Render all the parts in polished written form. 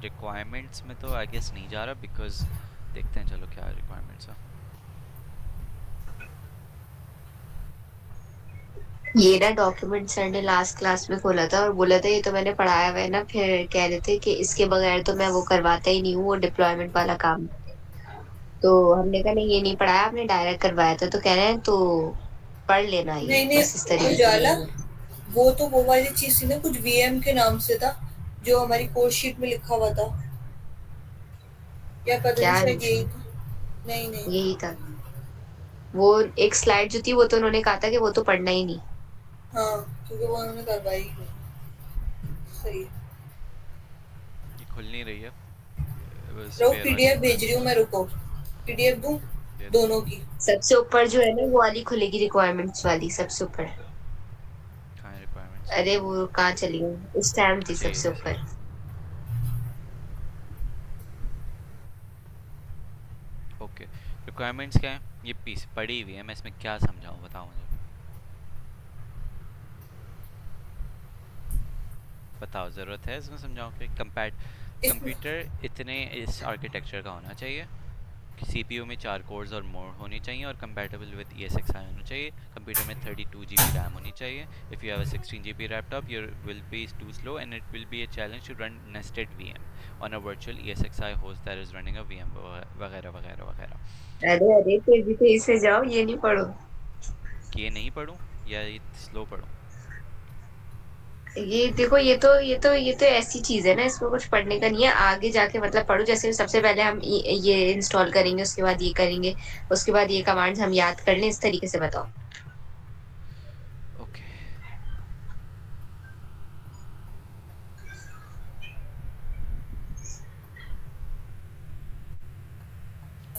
Requirements में तो I guess नहीं जा रहा, बिकॉज देखते हैं चलो क्या रिक्वायरमेंट्स है। ये ना डॉक्यूमेंट सर ने लास्ट क्लास में खोला था और बोला था ये तो मैंने पढ़ाया हुआ है ना, फिर कह रहे थे कि इसके बगैर तो मैं वो करवाता ही नहीं हूँ, वो डिप्लॉयमेंट वाला काम। तो हमने कहा नहीं ये नहीं पढ़ाया आपने, डायरेक्ट करवाया था। तो कह रहे हैं तो पढ़ लेना ये नहीं नहीं, बस इस तरीके से उजाला, बोला। वो तो वो वाली चीज थी ना, कुछ वीएम के नाम से था जो हमारी कोर्स शीट में लिखा हुआ था, या पता नहीं क्या शायद यही था। नहीं नहीं। यही था। वो एक स्लाइड जो थी वो तो उन्होंने कहा था कि वो तो पढ़ना ही नहीं। हाँ, क्योंकि वो उन्होंने करवाई ही नहीं। सही है। ये खुल नहीं रही है, बस रुको, फेयर वाली। पीडीएफ भेज रही हूँ मैं, रुको। पीडीएफ दूँ दे दो। दोनों की। सबसे ऊपर जो है ना वो वाली खुलेगी, रिक्वायरमेंट्स वाली सबसे ऊपर। कहाँ है रिक्वायरमेंट्स? अरे वो कहाँ चली गई, उस टाइम थी अच्छा ये सबसे रही सॉरी। ऊपर। ओके, रिक्वायरमेंट्स क्या है? ये पीस पड़ी हुई है, मैं इसमें क्या समझाऊँ बताओ मुझे। बताओ, ज़रूरत है इसमें समझाऊँ कि इसमें कंप्यूटर इतने इस आर्किटेक्चर का होना चाहिए, सीपीयू में 4 कोर्स और मोर होनी चाहिए और कंपैटिबल विद ESXi होना चाहिए। कंप्यूटर में 32 GB रैम होनी चाहिए। If you have a 16 GB laptop your will be too slow and it will be a challenge to run nested VM on a virtual ESXi host that is running a VM, वगैरह वगैरह वगैरह। अरे अरे तेजी तेजी से जाओ, ये नहीं पढ़ो। कि ये नहीं पढ़ूँ या ये स्लो पढ़ूँ? ये देखो, ये तो ऐसी चीज है ना, इसमें कुछ पढ़ने का नहीं है। आगे जाके मतलब पढ़ो, जैसे सबसे पहले हम ये इंस्टॉल करेंगे, उसके बाद ये करेंगे, उसके बाद ये कमांड्स हम याद कर लें, इस तरीके से बताओ। ओके।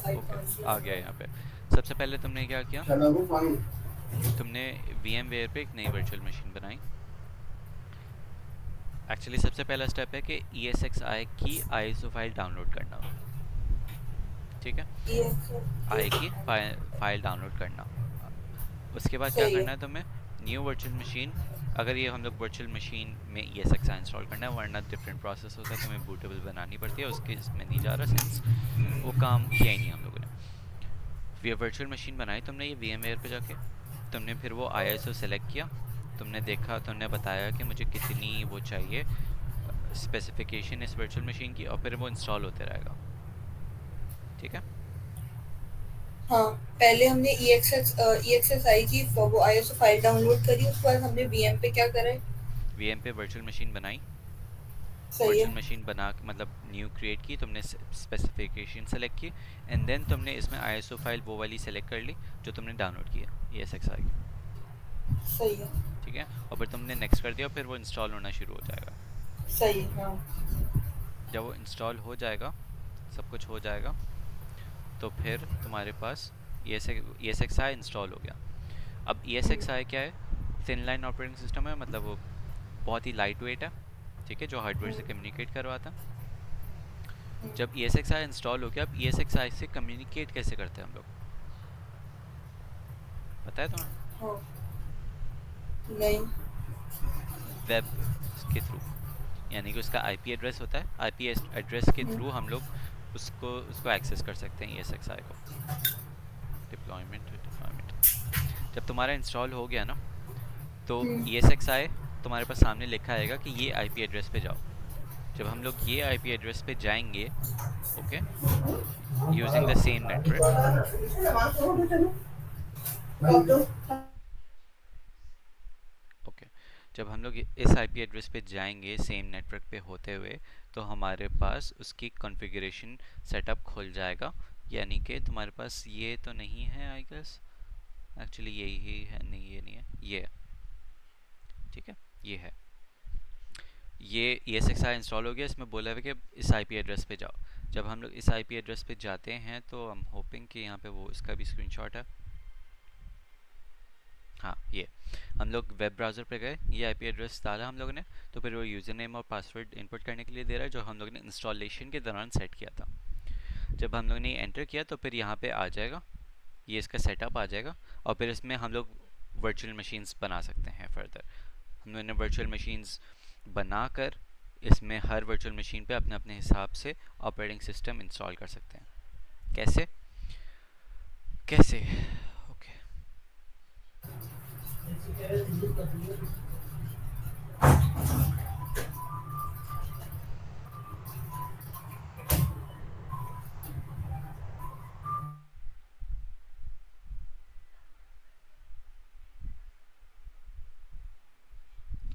ओके, आ गया यहाँ पे। सबसे पहले तुमने क्या किया? तुमने VMware पे एक नई वर्चुअल मशीन बनाई। एक्चुअली सबसे पहला स्टेप है कि ESXi की ISO फाइल डाउनलोड करना। ठीक है, ये आई की फाइल डाउनलोड करना। उसके बाद क्या सही है। करना है तुम्हें? न्यू वर्चुअल मशीन, अगर ये हम लोग वर्चुअल मशीन में ESXi इंस्टॉल करना है, वरना डिफरेंट प्रोसेस होता है, तुम्हें बूटेबल बनानी पड़ती है, उसके इसमें नहीं जा रहा सिंस वो काम किया ही नहीं हम लोगों ने। ये वर्चुअल मशीन बनाई तुमने ये VMware पे जाके, तुमने फिर वो ISO सेलेक्ट किया, तुमने देखा, तुमने बताया कि मुझे कितनी वो चाहिए स्पेसिफिकेशन इस वर्चुअल मशीन की, और फिर वो इंस्टॉल होते रहेगा। ठीक है। हाँ, पहले हमने EXSI की वो आईएसओ फाइल डाउनलोड करी, उसके बाद हमने वीएम पे क्या करा है। VM पे वर्चुअल मशीन बनाई, सही वर्चुअल है। मशीन बना मतलब न्यू क्रिएट की, तुमने स्पेसिफिकेशन सेलेक्ट की, एंड देन तुमने इसमें ISO फाइल वो वाली सेलेक्ट कर ली जो तुमने डाउनलोड किया ESXi की। सही है। ठीक है, और फिर तुमने नेक्स्ट कर दिया, फिर वो इंस्टॉल होना शुरू हो जाएगा। सही है। हाँ। जब वो इंस्टॉल हो जाएगा, सब कुछ हो जाएगा, तो फिर तुम्हारे पास ESXi इंस्टॉल हो गया। अब ESXi क्या है? थिन लाइन ऑपरेटिंग सिस्टम है, मतलब वो बहुत ही लाइट वेट है। ठीक है, जो हार्डवेयर से कम्युनिकेट करवाता है। जब ESXi इंस्टॉल हो गया, अब ESXi से कम्युनिकेट कैसे करते हैं हम लोग, पता है तुम्हें? हाँ। नहीं। वेब के थ्रू, यानी कि उसका आईपी एड्रेस होता है, आईपी एड्रेस के थ्रू हम लोग उसको उसको एक्सेस कर सकते हैं ESXi को। डिप्लॉयमेंट डिप्लॉयमेंट, जब तुम्हारा इंस्टॉल हो गया ना, तो ESXi तुम्हारे पास सामने लिखा आएगा कि ये आईपी एड्रेस पे जाओ। जब हम लोग ये आईपी एड्रेस पे जाएंगे, okay, using the same network, okay, जब हम लोग इस आईपी एड्रेस पे जाएंगे सेम नेटवर्क पे होते हुए, तो हमारे पास उसकी कॉन्फ़िगरेशन सेटअप खुल जाएगा। यानी कि तुम्हारे पास ये तो नहीं है आई गेस, एक्चुअली यही ही है, नहीं ये नहीं है, ये है। ठीक है, ये है। ये ESXi इंस्टॉल हो गया, इसमें बोला है कि इस आईपी एड्रेस पे जाओ। जब हम लोग इस आईपी एड्रेस पे जाते हैं तो हम होपिंग कि यहाँ पे वो इसका भी स्क्रीनशॉट है। हाँ, ये हम लोग वेब ब्राउज़र पे गए, ये आईपी एड्रेस डाला हम लोगों ने, तो फिर वो यूज़र नेम और पासवर्ड इनपुट करने के लिए दे रहा है, जो हम लोगों ने इंस्टॉलेशन के दौरान सेट किया था। जब हम लोग ने एंटर किया तो फिर यहाँ पे आ जाएगा, ये इसका सेटअप आ जाएगा, और फिर इसमें हम लोग वर्चुअल मशीन्स बना सकते हैं फर्दर। हम लोगों ने वर्चुअल मशीन्स बनाकर इसमें हर वर्चुअल मशीन पे अपने अपने हिसाब से ऑपरेटिंग सिस्टम इंस्टॉल कर सकते हैं। कैसे कैसे ओके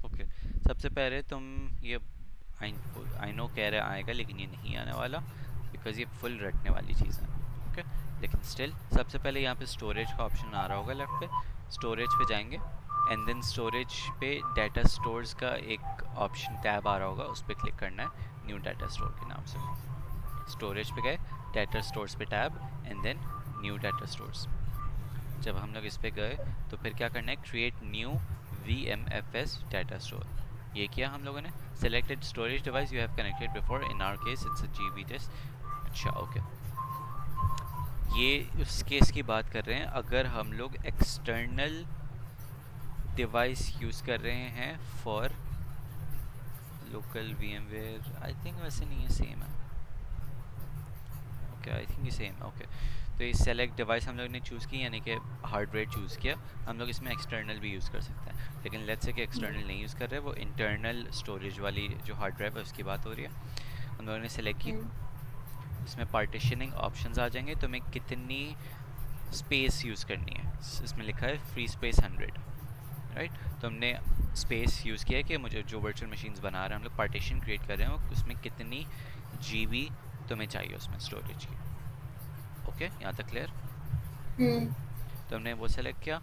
ओके सबसे पहले तुम ये आई नो कह रहे आएगा, लेकिन ये नहीं आने वाला बिकॉज ये फुल रटने वाली चीज़ है। ओके लेकिन स्टिल सबसे पहले यहाँ पे स्टोरेज का ऑप्शन आ रहा होगा लेफ्ट पे, स्टोरेज पे जाएंगे एंड देन स्टोरेज पे डाटा स्टोर्स का एक ऑप्शन टैब आ रहा होगा, उस पर क्लिक करना है न्यू डाटा स्टोर के नाम से। स्टोरेज पे गए, डाटा स्टोर्स पे tab and then new data stores. जब हम लोग इस पे गए तो फिर क्या करना है, create new VMFS data store. ये किया हम लोगों ने। Selected storage device you have connected before, in our case it's a GB disk. अच्छा ओके, ये उस केस की बात कर रहे हैं अगर हम लोग एक्सटर्नल डिवाइस यूज़ कर रहे हैं for local VMware। I think वैसे नहीं है, सेम है। ओके आई थिंक ये सेम है। ओके तो ये सेलेक्ट डिवाइस हम लोग ने चूज़ की, यानी कि हार्डवेयर चूज़ किया। हम लोग इसमें एक्सटर्नल भी यूज़ कर सकते हैं, लेकिन लेट्स से कि एक्सटर्नल नहीं यूज़ कर रहे, वो इंटरनल स्टोरेज वाली जो हार्ड ड्राइव है उसकी बात हो रही है। हम लोगों ने सेलेक्ट की, इसमें पार्टीशनिंग ऑप्शंस आ जाएंगे, तुम्हें कितनी स्पेस यूज़ करनी है। इसमें लिखा है फ्री स्पेस 100, राइट। तो हमने स्पेस यूज़ किया है कि मुझे जो वर्चुअल मशीन्स बना रहे हैं हम लोग, पार्टीशन क्रिएट कर रहे हैं, उसमें कितनी GB तुम्हें चाहिए उसमें स्टोरेज की। ओके यहाँ तक क्लियर। तो हमने वो सेलेक्ट किया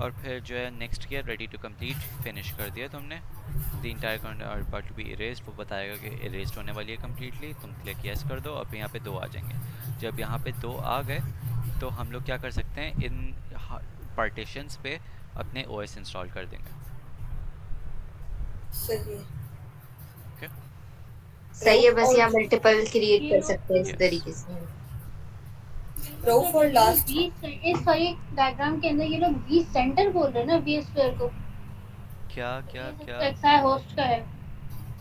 और फिर जो है नेक्स्ट किया, रेडी टू कंप्लीट, फिनिश कर दिया तुमने। The entire are part to be erased, वो बताएगा कि इरेज्ड होने वाली है कम्प्लीटली, तुम क्लिक यस कर दो और फिर यहाँ पे 2 आ जाएंगे। जब यहाँ पे 2 आ गए तो हम लोग क्या कर सकते हैं, इन पार्टीशंस पे अपने OS इंस्टॉल कर देंगे। सही है। ओके सही है, बस और यहाँ मल्टीपल क्रिएट कर सकते हैं इस यस तरीके से। रऊफ और लास्ट इस सारी डायग्राम के अंदर ये लोग वी सेंटर बोल रहे हैं ना, वी स्क्वायर को। क्या क्या ये क्या एक्सआई होस्ट का है,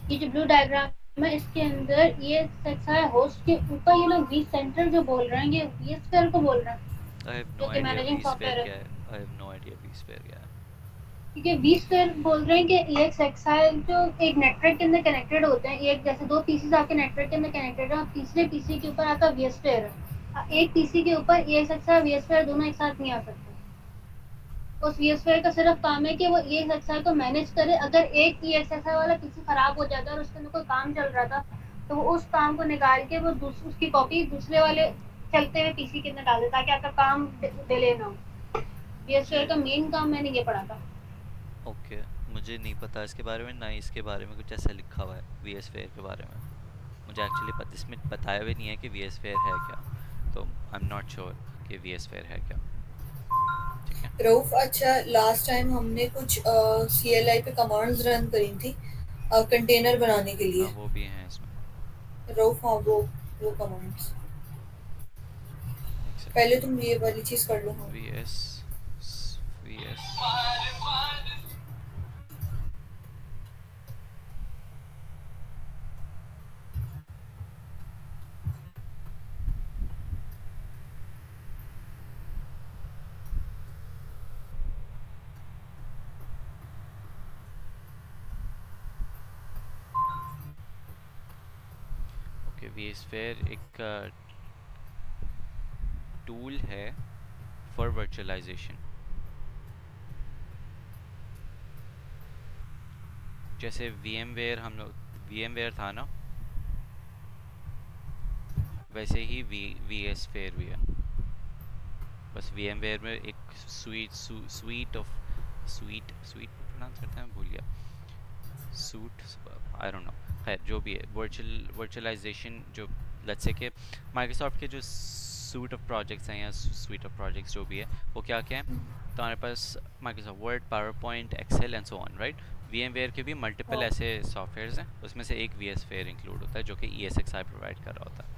ये जो ब्लू डायग्राम है इसके अंदर ये एक्सआई होस्ट के ऊपर ये लोग वी सेंटर जो बोल रहे हैं ये वी स्क्वायर को बोल रहे हैं, आई हैव नो जो कि idea managing vSphere software है। क्या है, I have no idea vSphere क्या है। क्योंकि वी स्क्वायर बोल रहे हैं कि EX एक्सआई जो एक नेटवर्क के अंदर कनेक्टेड होते हैं, एक जैसे 2 पीसीज आपके नेटवर्क के अंदर कनेक्टेड है और तीसरे पीसी के ऊपर आपका वी स्क्वायर है। एक पीसी के ऊपर EX एक्सआई वी स्क्वायर दोनों एक साथ नहीं आ सकते। उस वीएसफेयर का सिर्फ काम है कि वो EXXI को मैनेज करे। अगर एक EXXI वाला पीसी खराब हो जाता है और उसके अंदर कोई काम चल रहा था तो वो उस काम को निकाल के वो उसकी कॉपी दूसरे वाले चलते हुए पीसी के अंदर डाल दे ताकि आपका काम डिले ना हो। वीएसफेयर का मेन काम मैंने ये पढ़ा था। ओके मुझे नहीं पता इसके बारे में, ना इसके बारे में कुछ ऐसा लिखा हुआ है वी स्फीयर के बारे में। मुझे एक्चुअली इसमें बताया भी नहीं है कि वी स्फीयर है क्या, तो आई एम नॉट श्योर कि वी स्फीयर है क्या। ठीक है रऊफ, अच्छा लास्ट टाइम हमने कुछ CLI पे कमांड्स रन करी थी कंटेनर बनाने के हाँ लिए। वो भी हैं इसमें। रऊफ हाँ, वो कमांड्स एक सेकंड, पहले तुम ये वाली चीज कर लो। हाँ V S V S okay vSphere एक टूल है फॉर वर्चुअलाइजेशन। जैसे VMware हम लोग VMware था ना, वैसे ही वी स्फीयर भी है। बस VMware में एक स्वीट प्रोनाउंस करते हैं, भूल गया, सूट, आई डोंट नो, खैर जो भी है, वर्चुअलाइजेशन जो लेट्स से कि माइक्रोसॉफ्ट के जो सूट ऑफ प्रोजेक्ट्स हैं या स्वीट ऑफ प्रोजेक्ट्स जो भी है वो क्या क्या है, तो हमारे पास Microsoft Word, PowerPoint, Excel and so on, right. VMware के भी मल्टीपल ऐसे सॉफ्टवेयर्स हैं, उसमें से एक vSphere इंक्लूड होता है जो कि ESXi प्रोवाइड कर रहा होता है।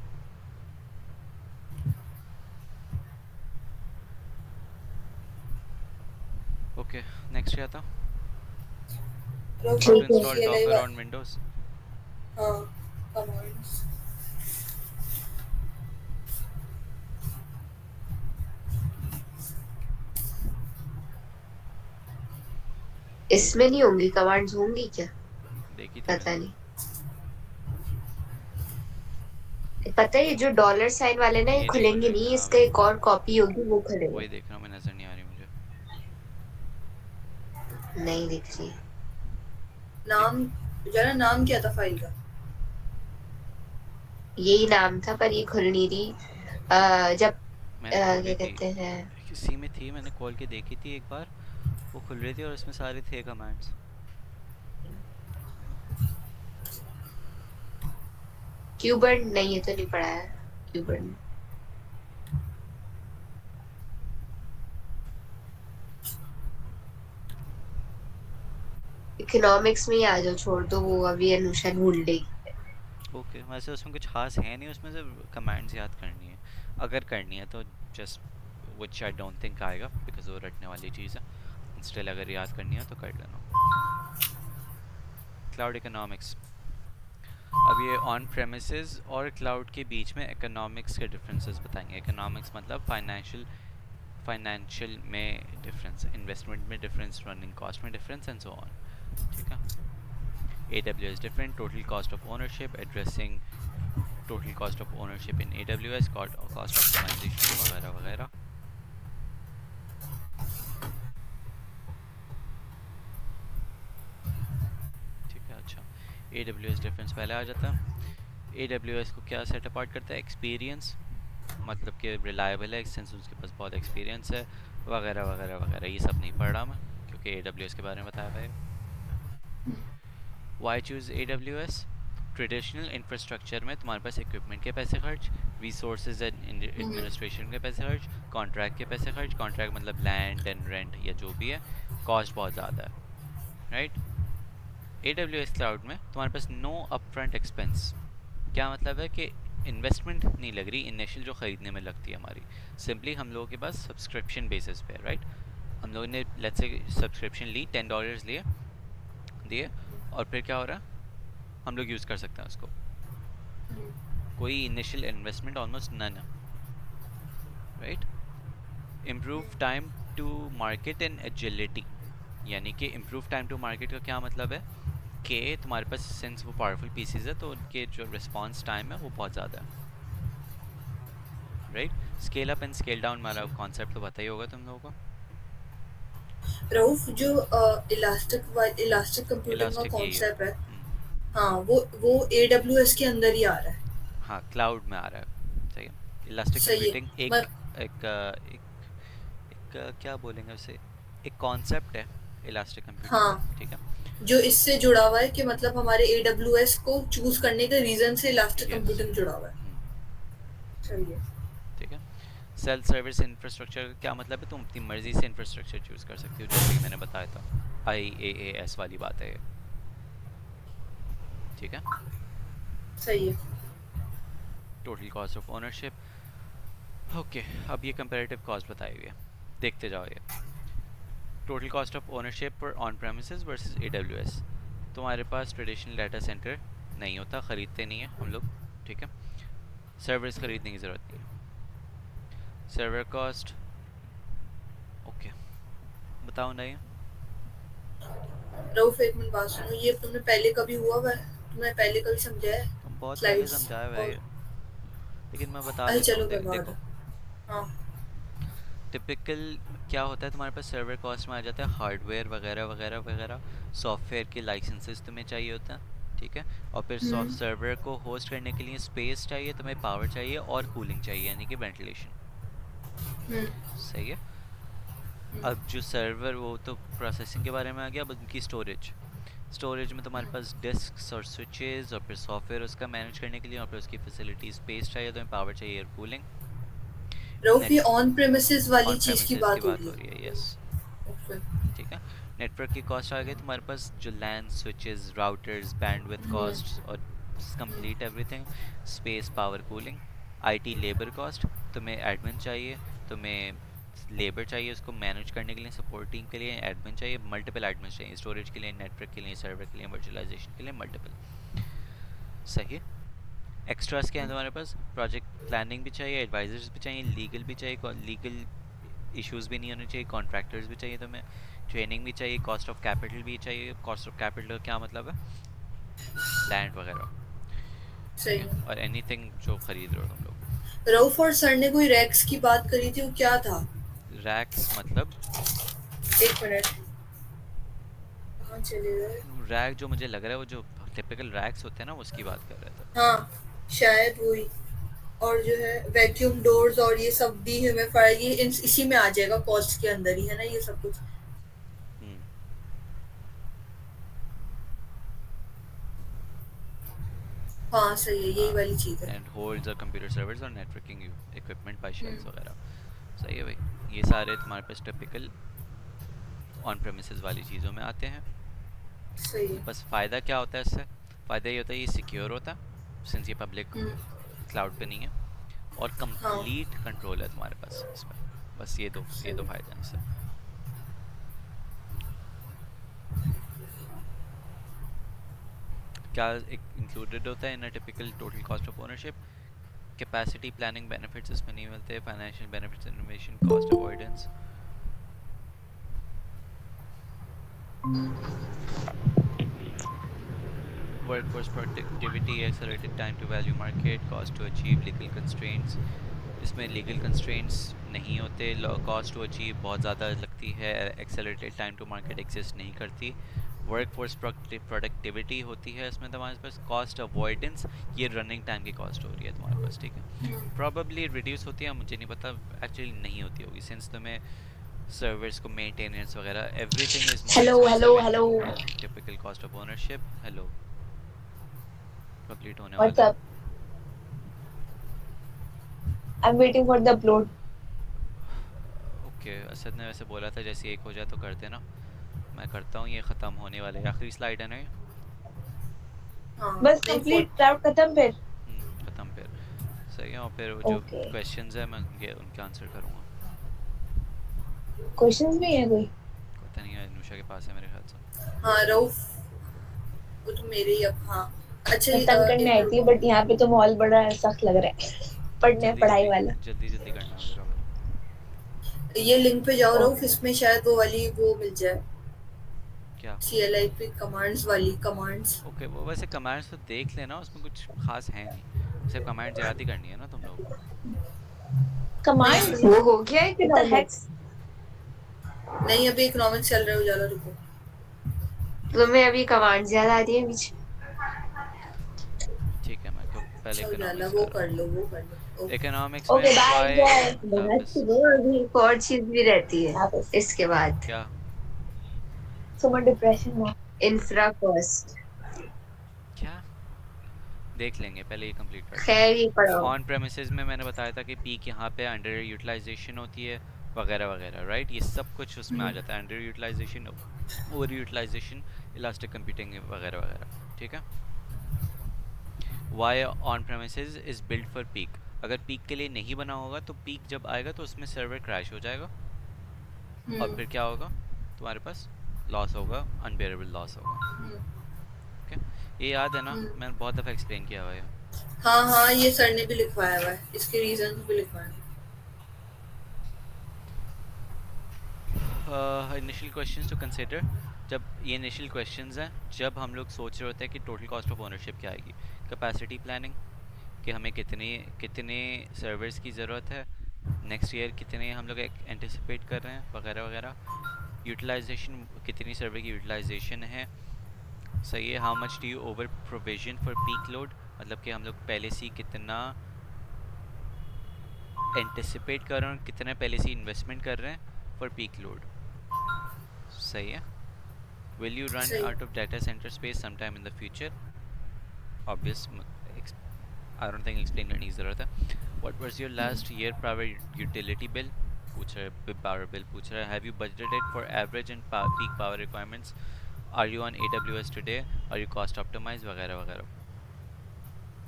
ओके नेक्स्ट क्या था, रऊफ हाउ टू ठीक है। Install CLI Docker on Windows. इसमें नहीं होंगी कमांड्स, होंगी क्या? देखी थी पता मैंने। नहीं। पता है ये जो डॉलर साइन वाले ना, ये ये नहीं खुल खुलेंगे रही, नहीं, हाँ इसका एक और कॉपी होगी वो खुलेगा। वही देख रहा हूँ मैं, नज़र नहीं आ रही मुझे। नहीं दिख रही। एक नाम जरा, नाम क्या था फाइल का? यही नाम था पर ये खुल नहीं रही। जब मैंने खोली क्या थी, कहते हैं, किसी में थी, मैंने खोल के देखी थी एक बार, वो खुल रही थी और उसमें सारे थे कमांड्स। क्यूबर्ड नहीं, ये तो नहीं पढ़ा है क्यूबर्ड। इकोनॉमिक्स में ही आ जाओ, छोड़ दो वो, अभी अनुषा ढूंढ लेगी। ओके, वैसे उसमें कुछ खास है नहीं, उसमें सिर्फ कमांड्स याद करनी है। अगर करनी है तो just, which I don't think आएगा बिकॉज वो रटने वाली चीज़ है। स्टिल अगर याद करनी है तो कर लेना। Cloud economics. अब ये ऑन प्रेमिसेस और क्लाउड के बीच में इकोनॉमिक्स के डिफरेंसेस बताएंगे। इकोनॉमिक्स मतलब फाइनेंशियल में डिफरेंस, इन्वेस्टमेंट में डिफरेंस, रनिंग कॉस्ट में डिफरेंस एंड सो ऑन। ठीक है। AWS different, total cost of ownership, addressing total cost of ownership in AWS, cost optimization वगैरह वगैरह। ठीक है। अच्छा, AWS डिफरेंस पहले आ जाता है। AWS को क्या सेट अपार्ट करता है? एक्सपीरियंस, मतलब कि रिलायबल है सिंस उसके पास बहुत एक्सपीरियंस है, वगैरह वगैरह वगैरह। ये सब नहीं पढ़ रहा मैं क्योंकि AWS के बारे में बताया हुआ है। Why choose AWS? Traditional infrastructure में तुम्हारे पास इक्विपमेंट के पैसे खर्च, रिसोर्सेज एंड एडमिनिस्ट्रेशन के पैसे खर्च, कॉन्ट्रैक्ट के पैसे खर्च, कॉन्ट्रैक्ट मतलब लैंड एंड रेंट या जो भी है, कॉस्ट बहुत ज़्यादा है, राइट। AWS क्लाउड में तुम्हारे पास नो अपफ्रंट एक्सपेंस। क्या मतलब है कि इन्वेस्टमेंट नहीं लग रही इनिशियल जो ख़रीदने में लगती है हमारी। सिंपली हम लोगों के पास सब्सक्रिप्शन बेसिस पे, राइट। हम लोगों ने लेट्स से सब्सक्रिप्शन ली, $10 लिए दिए, और फिर क्या हो रहा है, हम लोग यूज़ कर सकते हैं उसको। कोई इनिशियल इन्वेस्टमेंट ऑलमोस्ट नन है, right. Improve time to market and agility, यानी कि इम्प्रूव टाइम टू मार्केट का क्या मतलब है कि तुम्हारे पास सिंस वो पावरफुल पीसीज है तो उनके जो रिस्पॉन्स टाइम है वो बहुत ज़्यादा है, right. Scale up and scale down वाला कॉन्सेप्ट तो पता ही होगा तुम लोगों को। रऊफ, जो इलास्टिक कंप्यूटिंग का इलास्टिक यही है। कॉन्सेप्ट है, हाँ, वो AWS के अंदर ही आ रहा है। हाँ, क्लाउड में आ रहा है, सही है। इलास्टिक सही है। कंप्यूटिंग मैं एक क्या बोलेंगे उसे, एक कॉन्सेप्ट है इलास्टिक कंप्यूटिंग का, हाँ, ठीक है। जो इससे जुड़ा हुआ है कि मतलब हमारे AWS को चूज करने के रीजन से इलास्टिक यस। कंप्यूटिंग जुड़ा हुआ है। सही है। ठीक है। सेल्फ सर्विस इंफ्रास्ट्रक्चर का क्या मतलब है? तुम अपनी मर्जी से इंफ्रास्ट्रक्चर चूज कर सकते हो, जैसे कि मैंने बताया था, IaaS वाली बात है ये, ठीक है। सही है। Total cost of ownership. Okay, अब ये कंपैरेटिव कॉस्ट बताई हुई है, देखते जाओ ये। Total cost of ownership for on premises versus AWS। तुम्हारे पास ट्रेडिशनल डाटा सेंटर नहीं होता, ख़रीदते नहीं है हम लोग, ठीक है। सर्वर्स ख़रीदने की ज़रूरत नहीं है। सर्वर कॉस्ट, ओके, बताओ नहीं। रऊफ, एक मिनट बात सुनो, ये तुमने पहले कभी हुआ है? तुमने पहले कभी समझाया है? तुम बहुत पहले स्लाइड्स समझाया हुआ है और ये, लेकिन मैं बता अरे देता चलो हूँ। करवा दो। देखो, हाँ। टिपिकल क्या होता है, तुम्हारे पास सर्वर कॉस्ट में आ जाता है हार्डवेयर वगैरह वगैरह वगैरह, सॉफ्टवेयर के लाइसेंसेस तुम्हें चाहिए होता है, ठीक है। और फिर हम्म। सर्वर को होस्ट करने के लिए स्पेस चाहिए, तुम्हें पावर चाहिए और कूलिंग चाहिए, यानी कि वेंटिलेशन, हम्म। सही है। हम्म। अब जो सर्वर, वो तो प्रोसेसिंग के बारे में आ गया। अब उनकी स्टोरेज, स्टोरेज में तुम्हारे पास डिस्क्स और स्विचेस और फिर सॉफ्टवेयर उसका मैनेज करने के लिए, और फिर उसकी फैसिलिटी स्पेस चाहिए, तुम्हें पावर चाहिए और कूलिंग। रऊफ, ये नेट, ऑन प्रेमिसेस वाली ऑन चीज की प्रेमिसेस की बात हो बात रही हो रही है, है। Yes, okay. ठीक है। नेटवर्क की कॉस्ट आ गई तुम्हारे पास, जो लैन, स्विचेस, राउटर्स, बैंडविड्थ हम्म। कॉस्ट और complete everything, space, power, cooling. IT labour cost, तुम्हें एडमिन चाहिए, तुम्हें लेबर चाहिए उसको मैनेज करने के लिए, सपोर्ट टीम के लिए एडमिन चाहिए, मल्टीपल एडमिन चाहिए, स्टोरेज के लिए, नेटवर्क के लिए, सर्वर के लिए, वर्चुअलाइजेशन के लिए, मल्टीपल, सही है। एक्स्ट्रास क्या है तुम्हारे पास? प्रोजेक्ट प्लानिंग भी चाहिए, एडवाइजर्स भी चाहिए, लीगल भी चाहिए, लीगल इश्यूज भी नहीं होने चाहिए, कॉन्ट्रैक्टर्स भी चाहिए तुम्हें, ट्रेनिंग भी चाहिए, कॉस्ट ऑफ कैपिटल भी चाहिए। कॉस्ट ऑफ कैपिटल क्या मतलब है? लैंड वगैरह, ठीक सही है, है। और एनीथिंग जो खरीद रहे हो तुम लोग। रऊफ और सर ने कोई रैक्स की बात करी थी, वो क्या था? रैक्स मतलब? एक मिनट, कहाँ चले गए? रैक जो मुझे लग रहा है वो जो टिपिकल रैक्स होते हैं ना, उसकी बात कर रहे थे। हाँ, शायद वही। और जो है वैक्यूम डोर्स और ये सब डिह्यूमिडिफायर, ये इसी में आ जाएगा, कॉस्ट के अंदर ही है ना ये सब कुछ। हम्म। हाँ सही है, यही हाँ, वाली चीज़ है। एंड होल्ड्स कंप्यूटर सर्वर्स और नेटवर्किंग इक्विपमेंट बाय शेल्स हम्म, वगैरह। सही है भाई, ये सारे तुम्हारे पास टिपिकल ऑन प्रेमिसेस वाली चीज़ों में आते हैं। सही है। बस फ़ायदा क्या होता है इससे? फ़ायदा ये होता है, ये सिक्योर होता है सिंस ये पब्लिक हम्म, क्लाउड पे नहीं है, और हाँ कंप्लीट कंट्रोल है तुम्हारे पास इसमें। बस ये दो सही। फायदे हैं इससे। क्या इंक्लूडेड होता है in a typical total cost of ownership? Capacity planning benefits इसमें नहीं मिलते, financial benefits, innovation, cost avoidance. Workforce productivity, accelerated time to value market, cost to achieve, legal constraints. इसमें लीगल कंस्ट्रेंट्स नहीं होते, कॉस्ट टू अचीव बहुत ज़्यादा लगती है, accelerated time to market exist नहीं करती। वर्कफोर्स प्रोडक्टिविटी होती है इसमें तुम्हारे पास। कॉस्ट अवॉइडेंस, ये रनिंग टाइम की कॉस्ट हो रही है तुम्हारे पास, ठीक है। प्रॉबली रिड्यूस होती है, मुझे नहीं पता, एक्चुअली नहीं होती होगी सिंस तुम्हें सर्वर्स को मेंटेनेंस वगैरह everything is more hello hello expensive hello, in typical cost of ownership. Hello, complete होने व्हाट्स वाला है। Up? I am waiting for the upload. Okay, Asad ने वैसे बोला था जैसे एक हो जाए तो कर देना, मैं करता हूँ। ये ख़त्म होने वाले, आखिरी स्लाइड है ना ये? हाँ बस नहीं, कंप्लीट क्राउड खत्म फिर। ख़त्म फिर। सही है, और फिर वो जो ओके, क्वेश्चंस है मैं उनके आंसर करूँगा। क्वेश्चंस भी है कोई? पता नहीं है, अनुषा के पास है मेरे ख्याल से। हाँ रऊफ, वो तो मेरे ही अब, हाँ। अच्छा मैं तंग करने आई थी, एक बट यहाँ पे तो माहौल बड़ा सख्त लग रहा है पढ़ने जल्दी पढ़ाई जल्दी वाला। जल्दी जल्दी करना है ज़रा। ये लिंक पे जाओ रऊफ, ओके, इसमें शायद वो वाली वो मिल जाए, क्या? CLIP कमांड्स वाली कमांड्स। ओके, वो वैसे कमांड्स तो देख लेना, उसमें कुछ खास है नहीं, सिर्फ कमांड्स याद ही करनी है ना तुम लोगों को। नहीं कमांड्स सुनो, वो हो गया इकोनॉमिक्स। नहीं अभी इकोनॉमिक्स चल रहा है, उजाला रुको। तुम्हें अभी कमांड्स याद आ रही है बीच? ठीक है, मैं तो पहले अच्छा उजाला, इकोनॉमिक्स वो कर रहा कर लो, हूँ। वो कर लो, ओके। इकोनॉमिक्स ओके में बाय, वाई एंजॉय। हाफिज। अभी एक और चीज भी रहती है इसके बाद, क्या? सुमन डिप्रेशन में इंफ्रा कॉस्ट। क्या? देख लेंगे, पहले ये कंप्लीट करते खैर हैं। ही पढ़ाओ। ऑन प्रेमिसेस में मैंने बताया था कि पीक यहाँ पे अंडर यूटिलाइजेशन होती है वगैरह वगैरह, राइट? ये सब कुछ उसमें आ जाता है, under utilization, over utilization, elastic computing वगैरह वगैरह, ठीक है। Why on premises is build for peak, अगर पीक के लिए नहीं बना होगा तो पीक जब आएगा तो उसमें सर्वर क्रैश हो जाएगा, और फिर क्या होगा तुम्हारे पास? लॉस होगा, अनबेरेबल लॉस होगा। ओके, ये याद है ना, मैंने बहुत दफ़ा एक्सप्लेन किया हुआ है। हाँ हाँ, ये सर ने भी लिखवाया हुआ है, इसके रीजन भी लिखवाए हैं। इनिशियल क्वेश्चंस टू कंसिडर, जब ये इनिशियल क्वेश्चंस हैं जब हम लोग सोच रहे होते हैं कि टोटल कॉस्ट ऑफ ओनरशिप क्या आएगी। कैपेसिटी प्लानिंग, कि हमें कितने कितने सर्वर्स की ज़रूरत है, नेक्स्ट ईयर कितने हम लोग एंटिसिपेट कर रहे हैं वगैरह वगैरह। यूटिलाइजेशन, कितनी सर्वर की यूटिलाइजेशन है, सही है। How much do you over provision for peak load, मतलब कि हम लोग पहले से ही कितना एंटिसिपेट कर रहे हैं और कितना पहले से इन्वेस्टमेंट कर रहे हैं फॉर पीक लोड, सही है। विल यू रन सही। Out of data center space sometime in the future, obvious, I don't think explain करने की ज़रूरत है। What was your last year power utility bill, पूछ रहा है, पावर बिल पूछ रहा है। Have you budgeted for average and peak power requirements, are you on AWS today, are you cost optimize वगैरह वगैरह।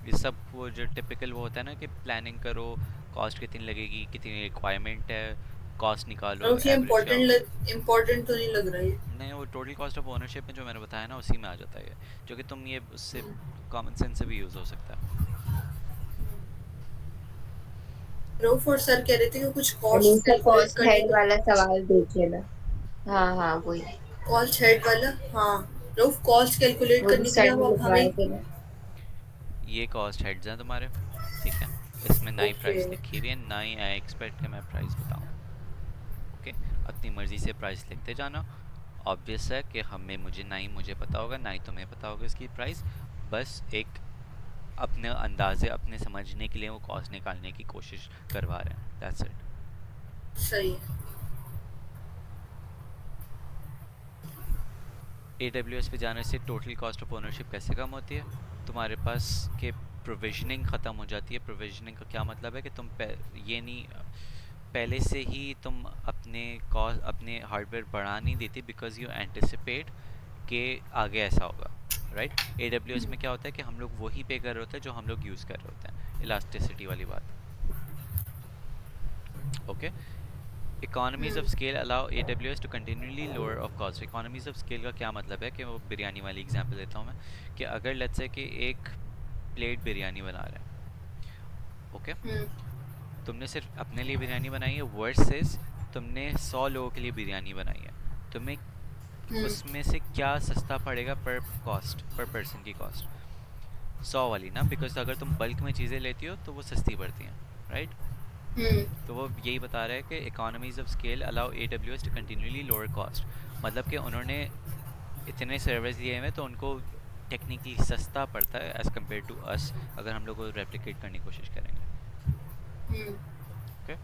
ये सब वो जो टिपिकल वो होता है ना कि प्लानिंग करो, कॉस्ट कितनी लगेगी, कितनी रिक्वायरमेंट है, कॉस्ट निकालो, और ये एवरेज क्या होगा। इम्पोर्टेंट तो नहीं लग रहा है। नहीं, वो टोटल कॉस्ट ऑफ ओनरशिप में जो मैंने बताया ना उसी में आ जाता है ये, जो कि तुम ये उससे कॉमन सेंस से भी यूज़ हो सकता है। रऊफ और सर कह रहे थे कि कुछ कॉस्ट अनीसा कैलकुलेट कॉस्ट करने हेड को। वाला सवाल देख लेना। हाँ हाँ वही। कॉस्ट हेड वाला, हाँ। रऊफ, कॉस्ट कैलकुलेट वो जो करने के लिए सर अब ने लिखवाए हमें। थे ना। ये कॉस्ट हेड्स हैं तुम्हारे, ठीक है। इसमें नई ओके। प्राइस लिखी हुई है, नई आई एक्सपेक्ट कि मैं प्राइस बताऊं। ओके, अपनी मर्जी से प्राइस लिखते जाना। ऑब्वियस है कि हमें मुझे ना ही मुझे पता होगा ना ही तुम्हें पता होगा इसकी प्राइस। बस एक अपने अंदाजे अपने समझने के लिए वो कॉस्ट निकालने की कोशिश करवा रहे हैं, दैट्स इट। सही है। AWS पे जाने से टोटल कॉस्ट ऑफ ओनरशिप कैसे कम होती है? तुम्हारे पास के प्रोविजनिंग ख़त्म हो जाती है। प्रोविजनिंग का क्या मतलब है कि ये नहीं, पहले से ही तुम अपने कॉस्ट अपने हार्डवेयर बढ़ा नहीं देती बिकॉज यू एंटिसिपेट कि आगे ऐसा होगा, राइट। AWS में क्या होता है कि हम लोग वही पे कर रहे होते हैं जो हम लोग यूज़ कर रहे होते हैं, इलास्टिसिटी वाली बात। Okay, economies of scale allow AWS to continuously lower of cost. Economies of scale का क्या मतलब है कि वो बिरयानी वाली एग्जांपल देता हूँ मैं, कि अगर लेट्स से कि एक प्लेट बिरयानी बना रहे हैं, ओके, हम्म। तुमने सिर्फ अपने लिए बिरयानी बनाई है वर्सेस तुमने 100 लोगों के लिए बिरयानी बनाई है, तुम्हें हम्म। उसमें से क्या सस्ता पड़ेगा पर कॉस्ट, पर पर्सन की कॉस्ट? 100 वाली ना, बिकॉज अगर तुम बल्क में चीज़ें लेती हो तो वो सस्ती पड़ती हैं, राइट। हम्म। तो वो यही बता रहा है कि economies of scale allow AWS to continuously lower cost. मतलब कि उन्होंने इतने सर्विस दिए हुए तो उनको टेक्निकली सस्ता पड़ता है एज़ कम्पेयर टू अस, अगर हम लोग को रेप्लिकेट करने की कोशिश करेंगे। Hmm. Okay,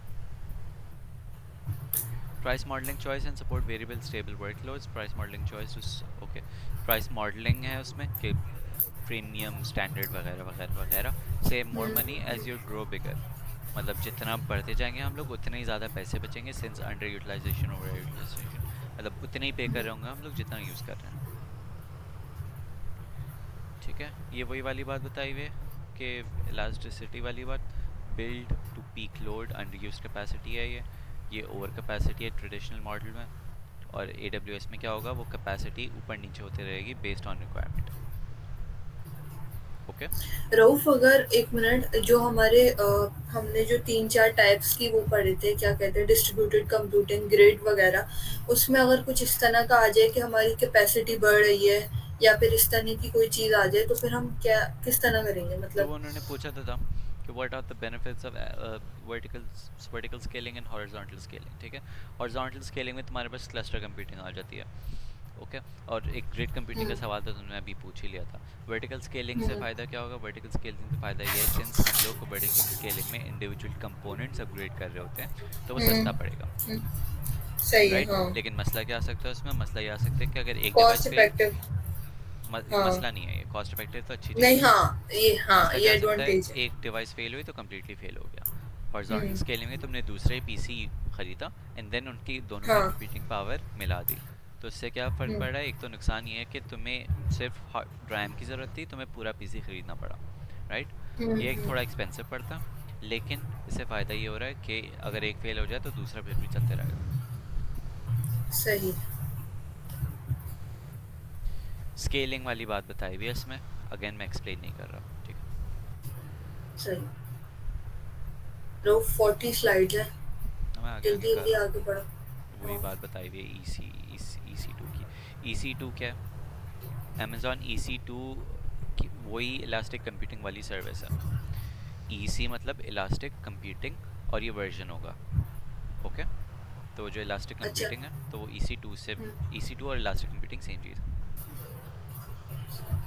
price modelling choice and support variable stable workloads. Price modelling choice, okay, price modelling है उसमें कि प्रीमियम, स्टैंडर्ड वगैरह वगैरह वगैरह। Save more money as you grow bigger, मतलब जितना बढ़ते जाएंगे हम लोग उतने ही ज़्यादा पैसे बचेंगे, since under utilization over utilization, मतलब उतने ही पे कर रहे होंगे हम लोग जितना यूज़ कर रहे हैं, ठीक है। ये वही वाली बात बताई हुई है कि इलास्टिसिटी वाली बात, build to peak load under use capacity है ये ओवर कैपेसिटी है ट्रेडिशनल मॉडल में। और AWS में क्या होगा, वो कैपेसिटी ऊपर नीचे होती रहेगी based on requirement. Okay, Rauf, अगर एक मिनट, जो हमारे हमने जो 3-4 टाइप्स की वो पढ़े थे, क्या कहते हैं, डिस्ट्रीब्यूटेड कंप्यूटिंग, ग्रिड वगैरह, उसमें अगर कुछ इस तरह का आ जाए कि हमारी कैपेसिटी बढ़ रही है या फिर इस तरह की कोई चीज़ आ जाए, तो फिर हम क्या किस तरह करेंगे, तो मतलब? वो उन्होंने पूछा था कि what are the benefits of vertical vertical scaling and horizontal scaling, ठीक है। हॉरिजॉन्टल स्केलिंग में तुम्हारे पास क्लस्टर कंप्यूटिंग आ जाती है, ओके। और एक ग्रिड कंप्यूटिंग का हुँ। सवाल तो तुमने अभी पूछ ही लिया था। वर्टिकल स्केलिंग से हुँ। फ़ायदा क्या होगा? वर्टिकल स्केलिंग से फ़ायदा ये है, सिंस हम लोग वर्टिकल स्केलिंग में इंडिविजुअल कंपोनेंट्स अपग्रेड कर रहे होते हैं तो वो हुँ। सस्ता पड़ेगा, हुँ। सही है, राइट। हाँ। लेकिन मसला क्या आ सकता है उसमें? मसला ये आ सकता है कि अगर एक डिवाइस कॉस्ट फेल, इफेक्टिव। हाँ। मसला नहीं है, ये कॉस्ट इफेक्टिव तो अच्छी चीज़ नहीं, है। हाँ, मसला ये क्या आ सकता है, एडवांटेज है। एक डिवाइस फेल हुई तो कम्प्लीटली फेल हो गया। हॉरिजॉन्टल हुँ। स्केलिंग में तुमने दूसरे पीसी खरीदा एंड देन उनकी दोनों की हाँ। कंप्यूटिंग पावर मिला दी, तो इससे क्या फ़र्क हुँ। पड़ रहा है? एक तो नुकसान ये है कि तुम्हें सिर्फ रैम की ज़रूरत थी, तुम्हें पूरा पीसी खरीदना पड़ा, राइट। हुँ। ये एक हुँ। थोड़ा एक्सपेंसिव पड़ता, लेकिन इससे फ़ायदा ये हो रहा है कि अगर एक फेल हो जाए तो दूसरा फिर भी चलते रहेगा। सही। स्केलिंग वाली बात बताई हुई है इसमें, अगेन मैं एक्सप्लेन नहीं कर रहा, ठीक है। सही। लो, 40 स्लाइड्स हैं। अब मैं आगे आगे जल्दी कर जल्दी रहा हूँ, आगे बढ़ो। वही हाँ। बात बताई हुई है EC2 की। EC2 क्या है? अमेज़ॉन EC2 की वही इलास्टिक कंप्यूटिंग वाली सर्विस है। EC मतलब इलास्टिक कंप्यूटिंग, और ये वर्जन होगा, ओके। तो जो इलास्टिक अच्छा। कंप्यूटिंग है तो वो EC2 से, हुँ। EC2 और इलास्टिक कंप्यूटिंग सेम चीज़ है।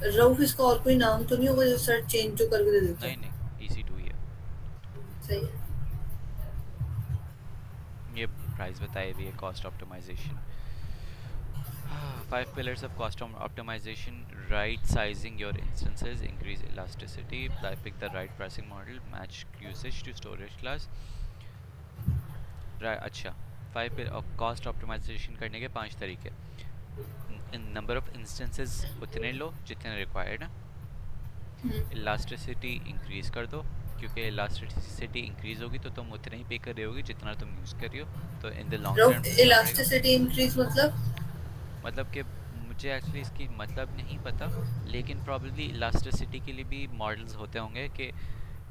रऊफ, इसका और कोई नाम तो नहीं होगा जो सर चेंज जो करके दे देते नहीं हैं? नहीं, EC2 ही है। सही है। ये प्राइस बताई हुई है, cost optimisation. 5 pillars of cost optimization: right sizing your instances, increase elasticity, pick the right pricing model, match usage to storage class। अच्छा, 5 कॉस्ट ऑप्टिमाइजेशन करने के 5 तरीके। नंबर ऑफ इंस्टेंसेस उतने लो जितने रिक्वायर्ड है। हुँ। इलास्टिसिटी इंक्रीज कर दो, क्योंकि इलास्टिसिटी इंक्रीज होगी तो तुम उतने ही पे कर रहे होगी जितना तुम यूज़ कर रही हो, तो in the long Rauf, term सस्ता पड़ेगा। इलास्टिसिटी इंक्रीज मतलब? मतलब कि मुझे एक्चुअली इसकी मतलब नहीं पता, लेकिन प्रॉब्लली इलास्टिसिटी के लिए भी मॉडल्स होते होंगे कि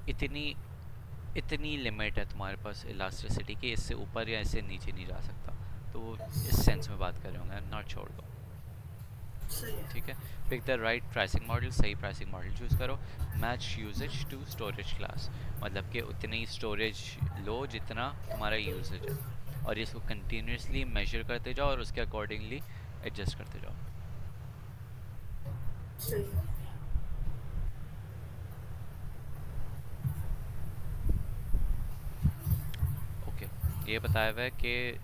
इतनी इतनी लिमिट है तुम्हारे पास इलास्टिसिटी की, इससे ऊपर या इससे नीचे नहीं जा सकता, तो वो इस सेंस में बात कर रहे होंगे, नॉट छोड़ दो। सही है। ठीक है, pick the right pricing model, सही प्राइसिंग मॉडल चूज़ करो। Match usages to storage class, मतलब कि उतनी स्टोरेज लो जितना तुम्हारा यूजेज है, और इसको कंटिन्यूसली मेजर करते जाओ और उसके अकॉर्डिंगली एडजस्ट करते जाओ। सही है। ओके, ये बताया हुआ है कि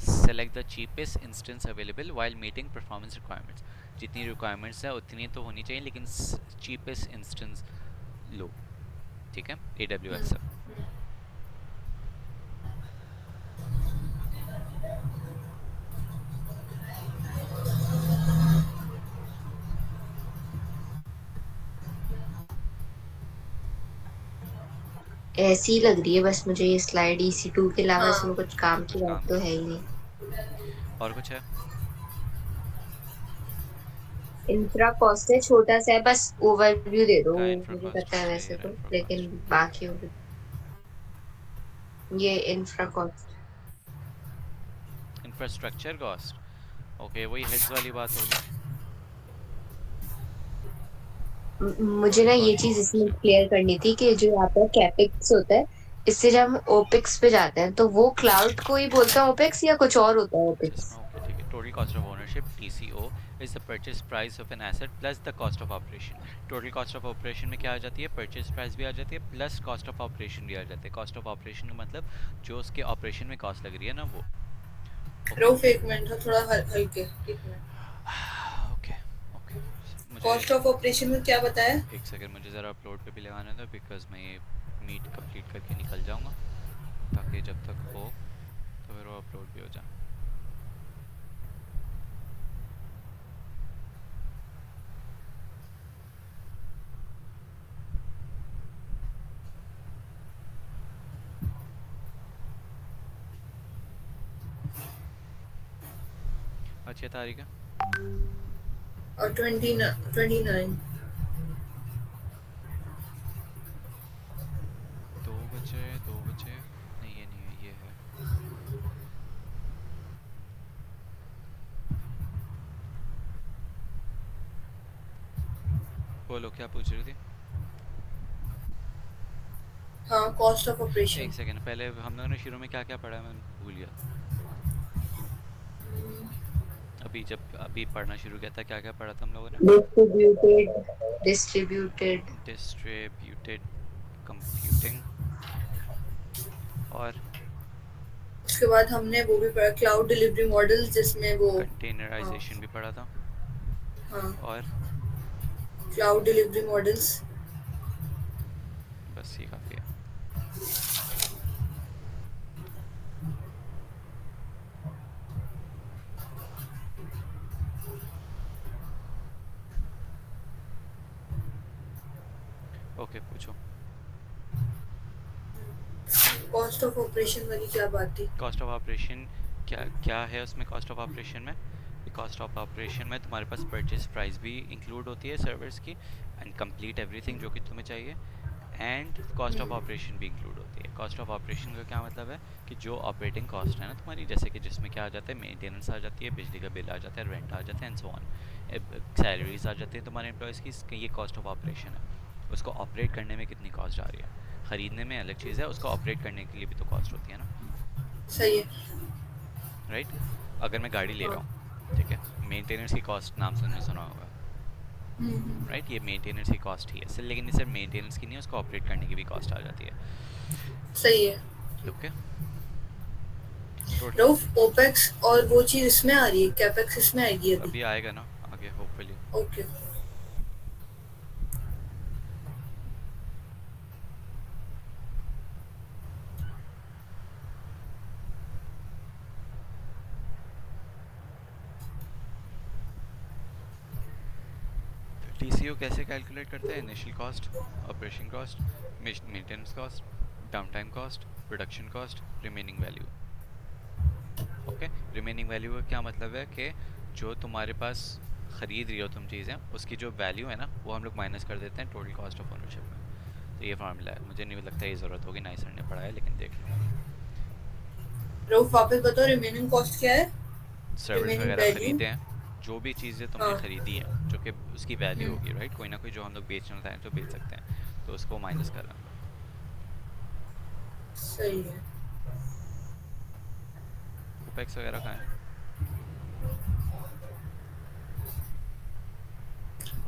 select the cheapest instance available while meeting performance requirements, जितनी रिक्वायरमेंट्स है उतनी तो होनी चाहिए, लेकिन चीपेस्ट इंस्टेंस लो। ठीक है, AWS हम्म, से। ऐसी ही लग रही है बस मुझे ये स्लाइड, EC2 के अलावा हाँ। इसमें कुछ काम कुछ की बात काम तो की है ही बात नहीं। नहीं, और कुछ है? इंफ्रा कॉस्ट है, छोटा सा है, बस ओवरव्यू दे दो, का इंफ्रा मुझे कॉस्ट पता है चाहिए, वैसे तो, इंफ्रा लेकिन कॉस्ट। बाकी ये infra cost. Infrastructure cost, okay, वही हेड्स वाली बात होगी। मुझे टोटल ना ये कॉस्ट ऑफ चीज इसमें ओनरशिप। क्लियर करनी थी कि जो यहाँ पर कैपेक्स होता है, इससे जब हम ओपेक्स पे जाते हैं तो वो क्लाउड को ही बोलते हैं ओपेक्स या कुछ और होता है ओपेक्स? जिसमें ओके ठीक है, total cost of ownership TCO is the purchase price of an asset plus the cost of operation. Total cost of operation में क्या आ जाती है? परचेज प्राइस भी आ जाती है प्लस कॉस्ट ऑफ ऑपरेशन भी आ जाती है। कॉस्ट ऑफ ऑपरेशन का मतलब जो उसके ऑपरेशन में कॉस्ट लग रही है ना, वो। ओके रऊफ एक मिनट, हाँ, थोड़ा हल्के, एक मिनट। ओके ओके, मुझे कॉस्ट ऑफ ऑपरेशन में क्या बताया? एक सेकंड, मुझे ज़रा अपलोड पे भी लगाना था, बिकॉज मैं ये मीट कंप्लीट करके निकल जाऊंगा, ताकि जब तक हो तो फिर वो अपलोड भी हो जाए। अच्छी तारीख है। और 29। 2 बजे, 2 बजे नहीं, ये नहीं है, ये है। बोलो क्या पूछ रही थी? हाँ, कॉस्ट ऑफ ऑपरेशन। एक सेकंड, पहले हम लोगों ने शुरू में क्या क्या पढ़ा है, मैं भूल गया। अभी जब अभी पढ़ना शुरू किया था, क्या क्या पढ़ा था हम लोगों ने? डिस्ट्रीब्यूटेड डिस्ट्रीब्यूटेड कंप्यूटिंग, और उसके बाद हमने वो भी पढ़ा, क्लाउड डिलीवरी मॉडल्स, जिसमें वो। हाँ। कंटेनराइजेशन भी पढ़ा था, हाँ, और क्लाउड डिलीवरी मॉडल्स। बस ये काफ़ी है। ओके पूछो। कॉस्ट ऑफ ऑपरेशन वाली क्या बात थी? कॉस्ट ऑफ ऑपरेशन क्या क्या है उसमें? कॉस्ट ऑफ ऑपरेशन में, कॉस्ट ऑफ ऑपरेशन में तुम्हारे पास परचेज प्राइस भी इंक्लूड होती है सर्वर्स की, एंड कंप्लीट एवरीथिंग जो कि तुम्हें चाहिए, एंड कॉस्ट ऑफ ऑपरेशन भी इंक्लूड होती है। कॉस्ट ऑफ ऑपरेशन का क्या मतलब है कि जो ऑपरेटिंग कॉस्ट है ना तुम्हारी, जैसे कि जिसमें क्या आ जाता है, मेंटेनेंस आ जाती है, बिजली का बिल आ जाता है, रेंट आ जाता है, एंड सो ऑन, सैलरीज आ जाती है तुम्हारे एम्प्लॉयज़ की, ये कॉस्ट ऑफ ऑपरेशन है। उसको ऑपरेट करने में कितनी कॉस्ट आ रही है, ख़रीदने में अलग चीज़ है, उसको ऑपरेट करने के लिए भी तो कॉस्ट होती है ना, सही है। राइट? अगर मैं गाड़ी ले हाँ। रहा हूँ, ठीक है, मेंटेनेंस की कॉस्ट नाम तुमने सुना होगा, हम्म। राइट? ये मेंटेनेंस की कॉस्ट ही है सिर्फ, लेकिन ये सिर्फ मेंटेनेंस की नहीं है, उसको ऑपरेट करने की भी कॉस्ट आ जाती है। सही है। ओके, टोटल रऊफ, ओपेक्स और वो चीज़ इसमें आ रही है, कैपेक्स इसमें आएगी अभी? अभी आएगा ना आगे, होपफुली। ओके। TCO कैसे कैलकुलेट करते हैं? Initial cost, operation cost, maintenance cost, down time cost, production cost, remaining value. Okay, remaining value का क्या मतलब है कि जो तुम्हारे पास ख़रीद रही हो तुम चीज़ें, उसकी जो वैल्यू है ना, वो हम लोग माइनस कर देते हैं टोटल कॉस्ट ऑफ ओनरशिप में। तो ये फार्मूला है, मुझे नहीं लगता ये ज़रूरत होगी, नाइसर ने पढ़ा है, लेकिन देख लो। रऊफ वापस बताओ रिमेनिंग कॉस्ट क्या है? सर्वर्स रिमेनिंग वगैरह वैल्यू? खरीदे हैं, जो भी चीज़ें तुमने हाँ। खरीदी है जो कि उसकी वैल्यू हम्म, होगी, राइट, कोई ना कोई जो हम लोग बेचना चाहें तो बेच सकते हैं, तो उसको माइनस कर रहे हैं हम लोग। सही है। ओपेक्स वगैरह कहाँ है?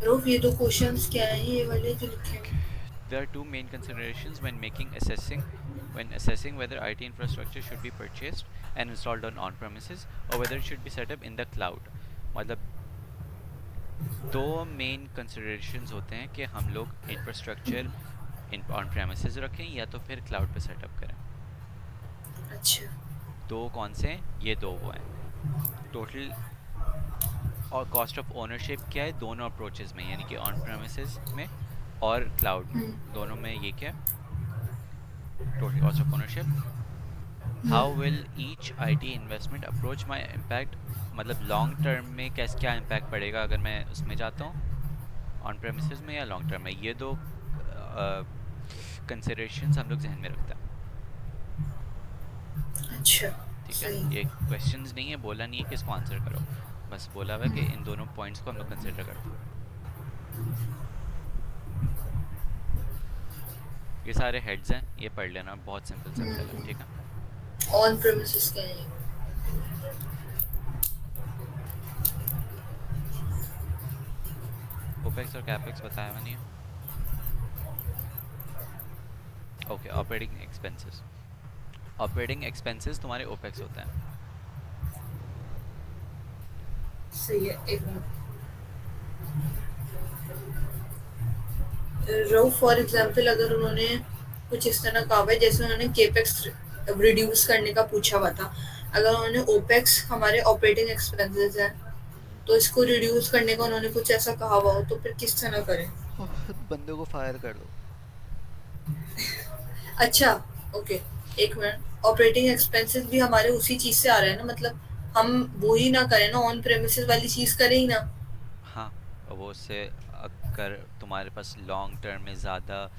रऊफ ये दो क्वेश्चंस क्या हैं ये वाले जो लिखे Okay. हैं? There are two main considerations when assessing whether IT infrastructure should be purchased and installed on premises or whether it should be set up in the cloud. मतलब दो मेन कंसिडरेशंस होते हैं कि हम लोग इंफ्रास्ट्रक्चर इन ऑन प्रेमिसेस रखें या तो फिर क्लाउड पे सेटअप करें। अच्छा। दो कौन से हैं? ये दो वो हैं। टोटल और कॉस्ट ऑफ ओनरशिप क्या है दोनों अप्रोचेस में, यानी कि ऑन प्रेमिसेस में और क्लाउड में, दोनों में ये क्या है total cost of ownership. How will each IT investment approach my impact, मतलब लॉन्ग टर्म में कैस क्या इम्पैक्ट पड़ेगा अगर मैं उसमें जाता हूँ ऑन प्रेमिसेस में या लॉन्ग टर्म में, ये दो कंसिडरेशंस हम लोग जहन में रखते हैं। अच्छा। ठीक है, सही। ये क्वेश्चंस नहीं है, बोला नहीं है कि इसको आंसर करो, बस बोला हुआ है कि इन दोनों पॉइंट्स को हम लोग कंसिडर करते हैं। ये सारे हेड्स हैं, ये पढ़ लेना, बहुत सिंपल है, ठीक है। ऑन प्रेमिसेस क्या है? ओपेक्स और कैपेक्स बताया मैंने। ओके, ऑपरेटिंग एक्सपेंसेस तुम्हारे ओपेक्स होते हैं। सही है। एक मिनट। रऊफ फॉर एग्जांपल अगर उन्होंने कुछ इस तरह कहा हुआ है जैसे उन्होंने केपेक्स रिड्यूस करने का पूछा हुआ था, अगर उन्होंने ओपेक्स हमारे ऑपरेटिंग एक्सपेंसेस हैं तो इसको रिड्यूस करने का उन्होंने कुछ ऐसा कहा हुआ हो तो फिर किस तरह करें? बंदे को फायर कर दो। अच्छा। ओके। एक मिनट, ऑपरेटिंग एक्सपेंसेस भी हमारे उसी चीज से आ रहे हैं ना, मतलब हम वो ही ना करें ना, ऑन प्रेमिसेस वाली चीज करें ही ना। हाँ, वो उससे अगर तुम्हारे पास लॉन्ग टर्म में ज़्यादा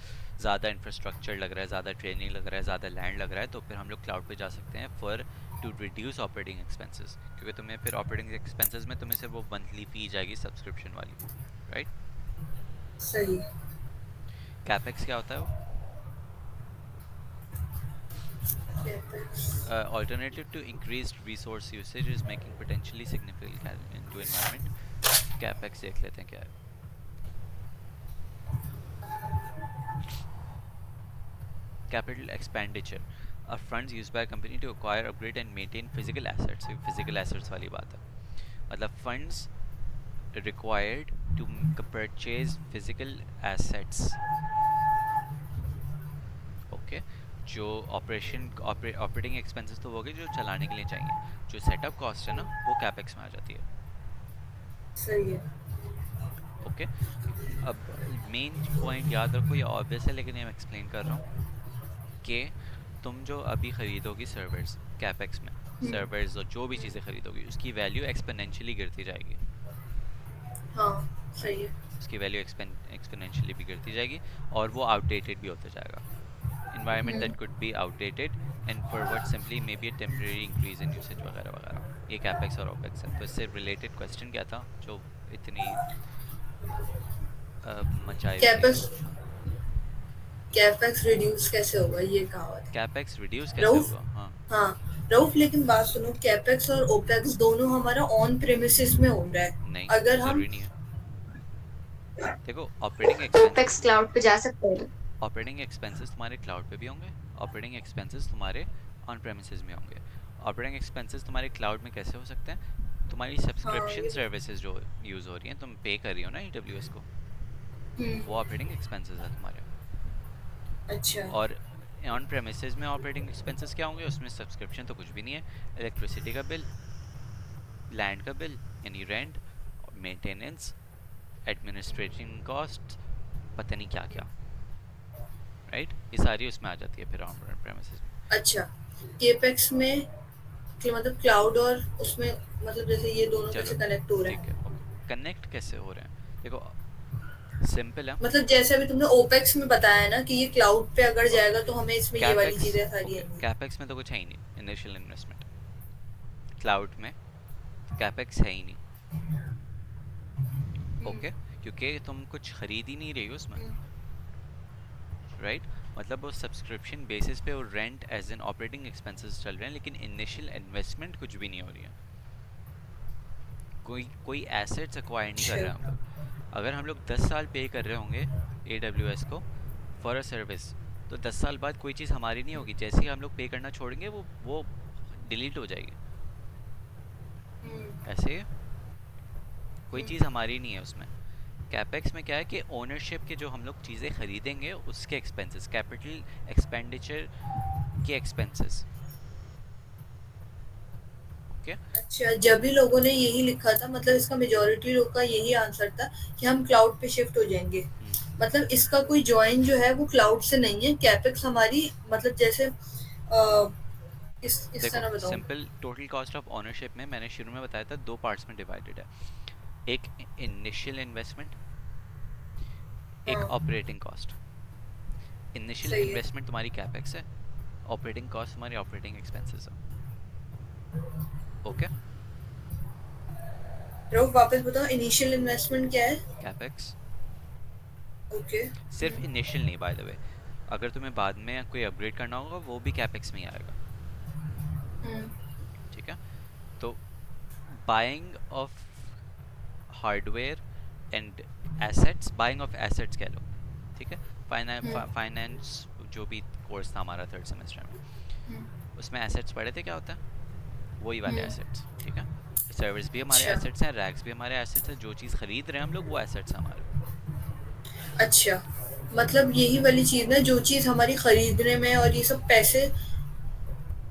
ज़्यादा इंफ्रास्ट्रक्चर लग रहा है, ज़्यादा ट्रेनिंग लग रहा है, ज़्यादा लैंड लग रहा है, तो फिर हम लोग क्लाउड पे जा सकते हैं for to reduce operating expenses, क्योंकि तुम्हें फिर ऑपरेटिंग एक्सपेंसेस में तुम्हें सिर्फ वो मंथली फी जाएगी सब्सक्रिप्शन वाली, राइट। सही। कैपेक्स क्या होता है? वो capex. alternative to increased resource usage is making potentially significant into environment। Capex देख लेते हैं क्या है। Capital expenditure are funds used by a company to acquire, upgrade and maintain physical assets। ये physical assets वाली बात है, मतलब funds required to purchase physical assets। Okay, जो ऑपरेटिंग एक्सपेंसेस तो हो गए जो चलाने के लिए चाहिए, जो सेटअप कॉस्ट है ना वो कैपेक्स में आ जाती है। सही है। ओके, अब मेन पॉइंट याद रखो, ये ऑब्वियस है लेकिन ये मैं एक्सप्लेन कर रहा हूँ कि तुम जो अभी खरीदोगी सर्वर्स कैपेक्स में, सर्वर्स और जो भी चीज़ें खरीदोगी उसकी वैल्यू एक्सपोनेंशियली गिरती जाएगी, हाँ। राइट। सही है। उसकी वैल्यू एक्सपोनेंशियली भी गिरती जाएगी और वो आउटडेटेड भी होता जाएगा। environment that could be outdated and for what simply may be a temporary increase in usage वगैरह वगैरह। ये कैपेक्स और ओपेक्स है। तो इससे रिलेटेड क्वेश्चन क्या था जो इतनी मचाई हुई थी? कैपेक्स कैपेक्स रिड्यूस कैसे होगा ये कहा हुआ था। कैपेक्स रिड्यूस कैसे रऊफ। होगा? हाँ, हाँ। रऊफ लेकिन बात सुनो, कैपेक्स और ओपेक्स दोनों हमारा ऑन प्रेमिसेस में हो रहा है नहीं अगर हम। ज़रूरी नहीं है। देखो, ऑपरेटिंग एक्सपेंसेस, ओपेक्स क्लाउड पे जा सकते हैं। ऑपरेटिंग एक्सपेंसेस तुम्हारे क्लाउड पे भी होंगे, ऑपरेटिंग एक्सपेंसेस तुम्हारे ऑन प्रेमिसेस में होंगे। ऑपरेटिंग एक्सपेंसेस तुम्हारे क्लाउड में कैसे हो सकते हैं? तुम्हारी हाँ सब्सक्रिप्शन ये। सर्विसेज जो यूज़ हो रही हैं, तुम पे कर रही हो ना AWS को, वो ऑपरेटिंग एक्सपेंसेस है तुम्हारे। अच्छा। और ऑन प्रेमिसेस में ऑपरेटिंग एक्सपेंसेस क्या होंगे? उसमें सब्सक्रिप्शन तो कुछ भी नहीं है, इलेक्ट्रिसिटी का बिल, लैंड का बिल यानी रेंट, मेंटेनेंस, एडमिनिस्ट्रेटिंग कॉस्ट, पता नहीं क्या क्या, राइट। ये सारी उसमें आ जाती है फिर ऑन प्रेमिसेस में। अच्छा। केपेक्स में कि मतलब क्लाउड और उसमें मतलब जैसे ये दोनों चलो कैसे कनेक्ट हो रहे ठीक है, हैं? ओके, कनेक्ट कैसे हो रहे हैं? देखो, सिंपल है। मतलब जैसे अभी तुमने ओपेक्स में बताया ना कि ये क्लाउड पे अगर जाएगा तो हमें इसमें ये वाली कैपेक्स, चीजें सारी ओके, आएंगी। कैपेक्स में तो कुछ है ही नहीं इनिशियल इन्वेस्टमेंट क्लाउड में, कैपेक्स है ही नहीं। ओके, क्योंकि तुम कुछ खरीद ही नहीं रही हो उसमें, हम्म, राइट? मतलब वो सब्सक्रिप्शन बेसिस पे वो rent as an operating expenses चल रहे हैं, लेकिन इनिशियल इन्वेस्टमेंट कुछ भी नहीं हो रही है। कोई कोई एसेट्स एक्वायर नहीं कर अच्छा। रहे हैं हम लोग। अगर हम लोग 10 साल पे कर रहे होंगे AWS को फॉर अ सर्विस, तो 10 साल बाद कोई चीज़ हमारी नहीं होगी, जैसे ही हम लोग पे करना छोड़ेंगे वो डिलीट हो जाएगी। हम्म, ऐसे कोई हम्म, चीज़ हमारी नहीं है उसमें। कैपेक्स में क्या है कि ओनरशिप के जो हम लोग चीज़ें खरीदेंगे उसके एक्सपेंसेस, कैपिटल एक्सपेंडिचर के एक्सपेंसेस। ओके। अच्छा, जब भी लोगों ने यही लिखा था, मतलब इसका मेजोरिटी लोग का यही आंसर था कि हम क्लाउड पे शिफ्ट हो जाएंगे। हम्म। मतलब इसका कोई जॉइन जो है वो क्लाउड से नहीं है, कैपेक्स हमारी मतलब जैसे इस देखो तरह बताऊं। Simple, total cost of ownership में मैंने शुरू में बताया था दो पार्ट्स में डिवाइडेड है। एक इनिशियल इन्वेस्टमेंट, एक हाँ, ऑपरेटिंग कॉस्ट। इनिशियल सही है। इन्वेस्टमेंट तुम्हारी कैपेक्स है, ऑपरेटिंग कॉस्ट तुम्हारी ऑपरेटिंग एक्सपेंसेस है। ओके। रऊफ वापस बताओ, इनिशियल इन्वेस्टमेंट क्या है? कैपेक्स। ओके। सिर्फ इनिशियल नहीं, बाय द वे, अगर तुम्हें बाद में कोई अपग्रेड करना होगा वो भी कैपेक्स में ही आएगा। हम्म, ठीक है। तो buying of hardware and assets, buying of assets कह लो, ठीक है। हम्म, फाइनेंस जो भी कोर्स था हमारा थर्ड सेमेस्टर में, हम्म, उसमें एसेट्स पढ़े थे, क्या होता है वही वाले हम्म, एसेट्स, ठीक है। सर्विस भी हमारे अच्छा। एसेट्स हैं, रैक्स भी हमारे एसेट्स हैं, जो चीज़ खरीद रहे हैं हम लोग वो एसेट्स हैं हमारे। अच्छा, मतलब यही वाली चीज ना, जो चीज हमारी खरीदने में और ये सब पैसे।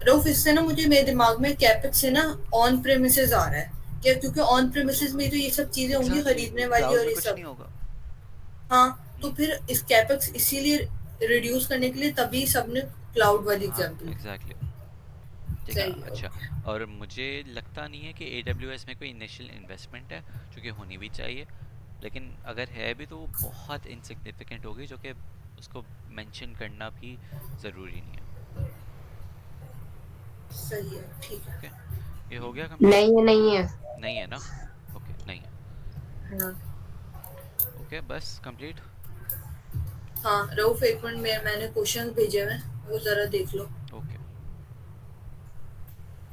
रऊफ, इससे ना मुझे मेरे दिमाग में कैपेक्स से ना ऑन प्रेमिसेस आ रहा है क्या, क्योंकि ऑन प्रेमिसेस में तो ये सब चीजें होंगी एग्जैक्टली, खरीदने वाली क्लाउड और में ये कुछ सब। नहीं होगा। हाँ, तो हम्म। फिर इस कैपेक्स इसीलिए रिड्यूस करने के लिए तभी सबने क्लाउड वाली हाँ एग्जांपल दी। एग्जैक्टली, ठीक है। सही है, अच्छा, ओके। और मुझे लगता नहीं है कि AWS में कोई इनिशियल इन्वेस्टमेंट है, जो कि होनी भी चाहिए, लेकिन अगर है भी तो वो बहुत इनसिग्निफिकेंट होगी, जो कि उसको मेंशन करना भी ज़रूरी नहीं है। सही है, ठीक है। ओके, ये हो गया कंप्लीट? नहीं है, नहीं है। नहीं है ना? ओके, नहीं है। हाँ। ओके, बस कंप्लीट। हाँ, रऊफ एक मिनट में, मैंने क्वेश्चन भेजे हैं, वो जरा देख लो। ओके,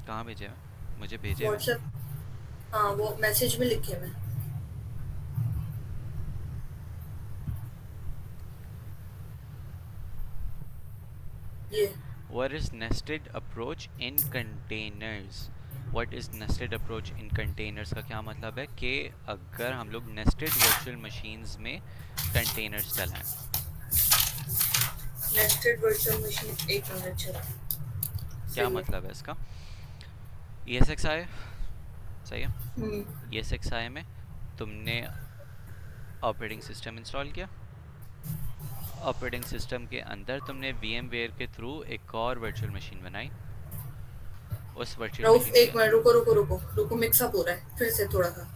कहाँ भेजे हुए? मुझे भेजे हुए? व्हाट्सएप। हाँ, वो मैसेज में लिखे हुए। ये What is nested approach in containers? What is nested approach in containers का क्या मतलब है कि अगर हम लोग nested virtual machines में containers चलाएं, नेस्टेड वर्चुअल मशीन, एक मिनट चला। क्या सही है। मतलब है इसका? ESXi, सही है। हम्म, ESXi में तुमने ऑपरेटिंग सिस्टम इंस्टॉल किया, ऑपरेटिंग सिस्टम के अंदर तुमने VMware के थ्रू एक और वर्चुअल मशीन बनाई, उस वर्चुअल रऊफ मशीन के एक मिनट, रुको रुको रुको रुको, मिक्सअप हो रहा है फिर से थोड़ा सा।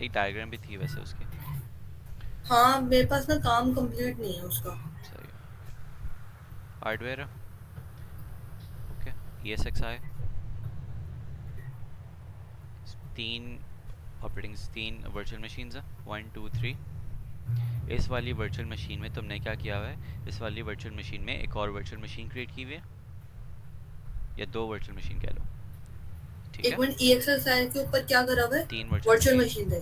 एक डायग्राम भी थी वैसे उसकी। हाँ, मेरे पास ना काम कंप्लीट नहीं है उसका। सही है। हार्डवेयर, ओके, ESXi, तीन ऑपरेटिंग, तीन वर्चुअल मशीन्स हैं, 1 2 3। इस वाली वर्चुअल मशीन में तुमने क्या किया हुआ है, इस वाली वर्चुअल मशीन में एक और वर्चुअल मशीन क्रिएट की हुई है, या दो वर्चुअल मशीन कह लो, ठीक एक है। मिनट, EXL के ऊपर क्या करा हुआ है? तीन वर्चुअल वर्चुअल मशीन। मशीन है।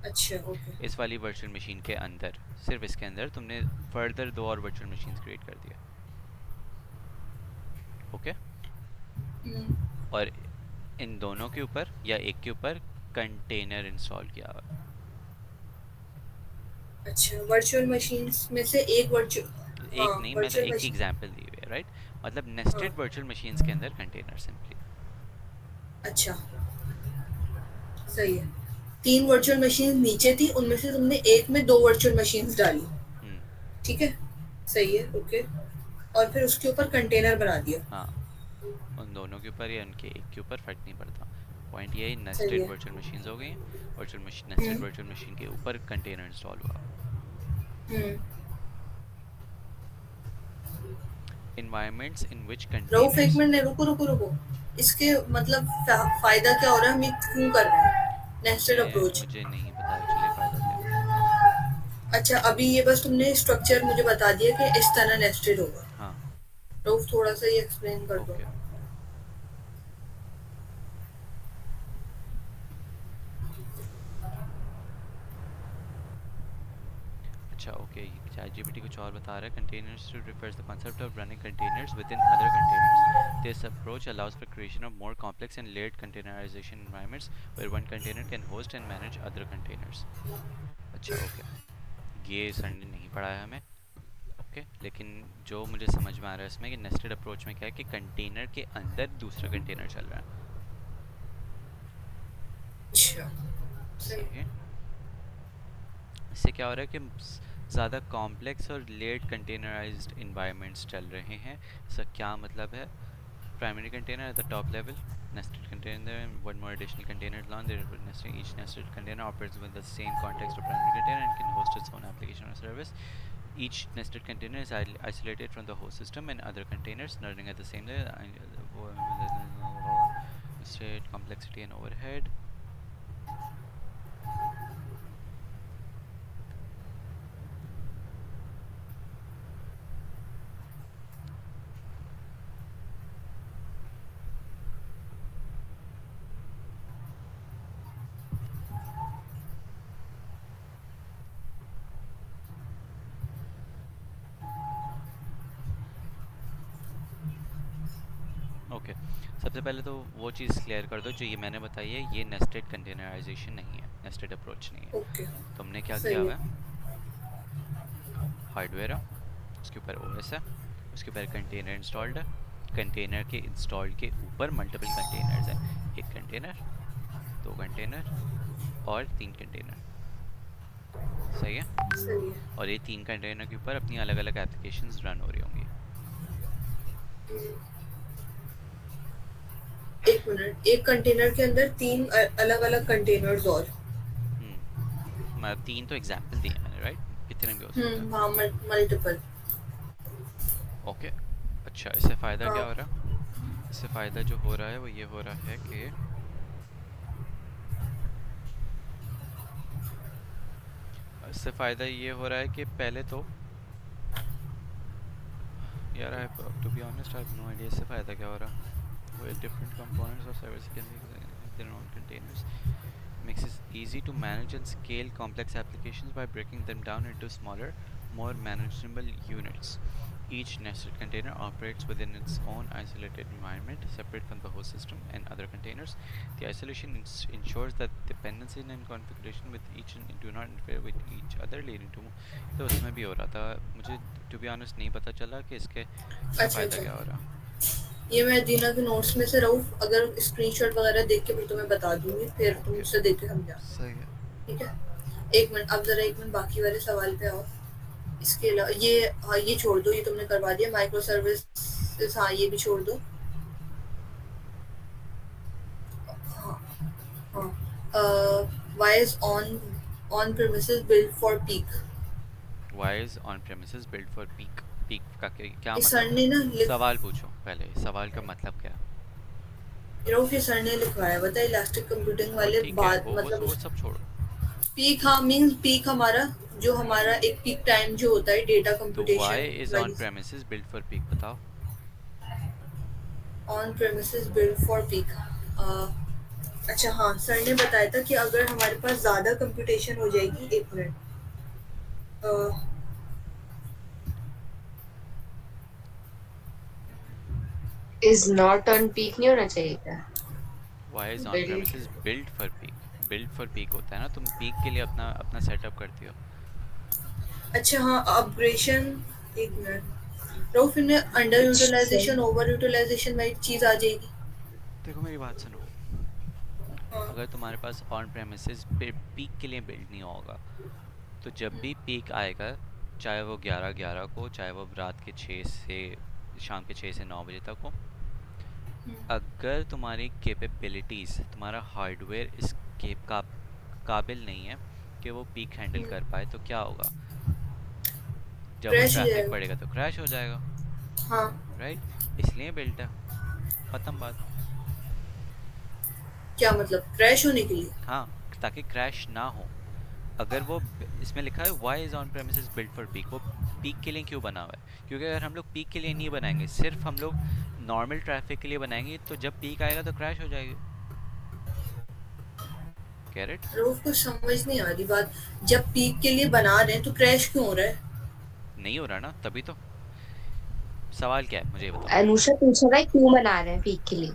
अच्छा, ओके। इस वाली वर्चुअल मशीन के अंदर, सिर्फ इसके अंदर तुमने फर्दर दो और वर्चुअल मशीन्स क्रिएट कर दिया, ओके। हम्म, और इन दोनों के ऊपर या एक के ऊपर कंटेनर इंस्टॉल किया हुआ अच्छा, वर्चुअल मशीन्स में से एक वर्चुअल। है। हाँ, एक नहीं, मैंने वर्चुअल एक ही मशीन। एग्जांपल दी हुई है, राइट? मतलब हाँ, नेस्टेड वर्चुअल मशीन्स के अंदर कंटेनर सिंपली। अच्छा, सही है। तीन वर्चुअल मशीन नीचे थी, उनमें से तुमने एक में दो वर्चुअल मशीन्स डाली। हम्म। ठीक है, सही है, ओके। और फिर उसके ऊपर कंटेनर बना दिया। हाँ, उन दोनों के ऊपर या उनके एक के ऊपर फर्क नहीं पड़ता। पॉइंट ये सही नेस्टेड है। वर्चुअल मशीन्स हो गई हैं, नेस्टेड हम्म। वर्चुअल मशीन के ऊपर कंटेनर इंस्टॉल हुआ। हम्म। environments in which रऊफ एक containers मिनट, रुको रुको रुको। इसके मतलब फायदा क्या हो रहा है, हम ये क्यों कर रहे हैं नेस्टेड मैं अप्रोच? मुझे नहीं पता एक्चुअली फ़ायदा क्या है। अच्छा, अभी ये बस तुमने स्ट्रक्चर मुझे बता दिया कि इस तरह नेस्टेड होगा। हाँ रऊफ थोड़ा सा ये एक्सप्लेन कर दो। ओके। अच्छा ओके, ChatGPT कुछ और बता रहा है। Containers refers the concept of running containers within other containers. This approach allows for creation of more complex and layered containerization environments where one container can host and manage other containers. अच्छा okay, ये sir ने नहीं पढ़ाया हमें। Okay लेकिन जो मुझे समझ में आ रहा है इसमें कि नेस्टेड अप्रोच में क्या है कि कंटेनर के अंदर दूसरा कंटेनर चल रहा है। अच्छा, सही। सही है। इससे क्या हो रहा है कि ज़्यादा कॉम्प्लेक्स और लेयर्ड कंटेनराइज्ड इन्वायरमेंट्स चल रहे हैं। इसका क्या मतलब है? Primary container at the top level, nested container and one more additional container is launched. Each nested container operates within the same context of primary container and can host its own application or service. Each nested container is isolated from the host system and other containers running at the same level. State complexity and overhead. Okay सबसे पहले तो वो चीज़ clear कर दो जो ये मैंने बताई है, ये नेस्टेड कंटेनराइजेशन नहीं है, नेस्टेड अप्रोच नहीं है। ओके, तुमने क्या किया सही हुआ है। है? हार्डवेयर है, उसके ऊपर ओएस है, उसके ऊपर कंटेनर इंस्टॉल्ड है, कंटेनर के इंस्टॉल्ड के ऊपर मल्टीपल कंटेनर्स हैं, एक कंटेनर, दो कंटेनर और तीन कंटेनर। सही है। सही है। और ये तीन कंटेनर के ऊपर अपनी अलग अलग एप्लीकेशंस रन हो रही होंगी। एक मिनट, एक कंटेनर के अंदर तीन अलग अलग कंटेनर्स और। मैं तीन तो एग्जाम्पल दिए मैंने, राइट? कितने भी हो सकता है। हाँ, मल्टीपल। ओके अच्छा, इससे फ़ायदा क्या हाँ। हो रहा है? इससे फ़ायदा जो हो रहा है वो ये हो रहा है कि इससे फ़ायदा ये हो रहा है कि पहले तो यार I to be honest I have no idea इससे फ़ायदा क्या हो रहा है। Where different components or services can be in their own containers makes it easy to manage and scale complex applications by breaking them down into smaller, more manageable units. Each nested container operates within its own isolated environment, separate from the host system and other containers. The isolation ensures that dependency and configuration with each do not interfere with each other, leading to तो उसमें भी हो रहा था। मुझे to be honest नहीं पता चला कि इसका अच्छा फ़ायदा अच्छा, क्या हो रहा। ये मैं दीना के नोट्स में से रऊफ अगर स्क्रीनशॉट वगैरह देख के फिर तुम्हें बता दूंगी, फिर तुम ओके उससे देख के समझा। सही है। ठीक है। एक मिनट, अब जरा एक मिनट बाकी वाले सवाल पे आओ। इसके अलावा ये, हाँ ये छोड़ दो, ये तुमने करवा दिया। माइक्रो सर्विस, हाँ ये भी छोड़ दो। हाँ हाँ। Why is on premises build for peak? Why is on premises built for peak? Peak का क्या इस मतलब सर है? ने ना सवाल पूछो पहले, सवाल का मतलब क्या है? ये सर ने लिखवाया, बता इलास्टिक कंप्यूटिंग वो वाले ठीक है, बात मतलब वो सब छोड़ो। पीक, हाँ मींस पीक हमारा, जो हमारा एक पीक टाइम जो होता है डेटा तो why कंप्यूटेशन is on वाली। premises built for peak बताओ। On premises build for peak. अच्छा हाँ, सर ने बताया था कि अगर हमारे पास ज़्यादा कंप्यूटेशन हो जाएगी, एक minute, is not on peak नहीं होना चाहिए क्या? Why is on build. premises built for peak? built for peak होता है ना, तुम पीक के लिए अपना अपना सेटअप करती हो। अच्छा हाँ, अपग्रेशन। एक मिनट, तो फिर अंडर कुछ यूटिलाइजेशन, सही। ओवर यूटिलाइजेशन वाली चीज़ आ जाएगी। देखो मेरी बात सुनो, हाँ। अगर तुम्हारे पास ऑन प्रेमिसेस पीक के लिए बिल्ड नहीं होगा, तो जब भी पीक आएगा, चाहे वो 11:11 को, चाहे वो रात के 6 से शाम के 6 से 9 बजे तक हो, अगर तुम्हारी कैपेबिलिटीज़, तुम्हारा हार्डवेयर इसके काबिल नहीं है कि वो पीक हैंडल कर पाए, तो क्या होगा? जब वो क्रैश हो ट्रैफिक जाएगा। बढ़ेगा तो क्रैश हो जाएगा, हाँ। राइट? इसलिए बिल्ट है, खत्म बात। क्या मतलब क्रैश होने के लिए? हाँ, ताकि क्रैश ना हो। अगर वो इसमें लिखा है why is on premises built for peak, वो पीक के लिए क्यों बना हुआ है? क्योंकि अगर हम लोग पीक के लिए नहीं बनाएंगे, सिर्फ हम लोग नॉर्मल ट्रैफिक के लिए बनाएंगे, तो जब पीक आएगा तो क्रैश हो जाएगी। कैरेट? रोफ को समझ नहीं आ रही बात। जब पीक के लिए बना रहे हैं तो क्रैश क्यों हो रहा है? नहीं हो रहा ना, तभी तो। सवाल क्या है मुझे ये बताओ। अनुषा पूछ रहा है क्यों बना रहे हैं पीक के लिए।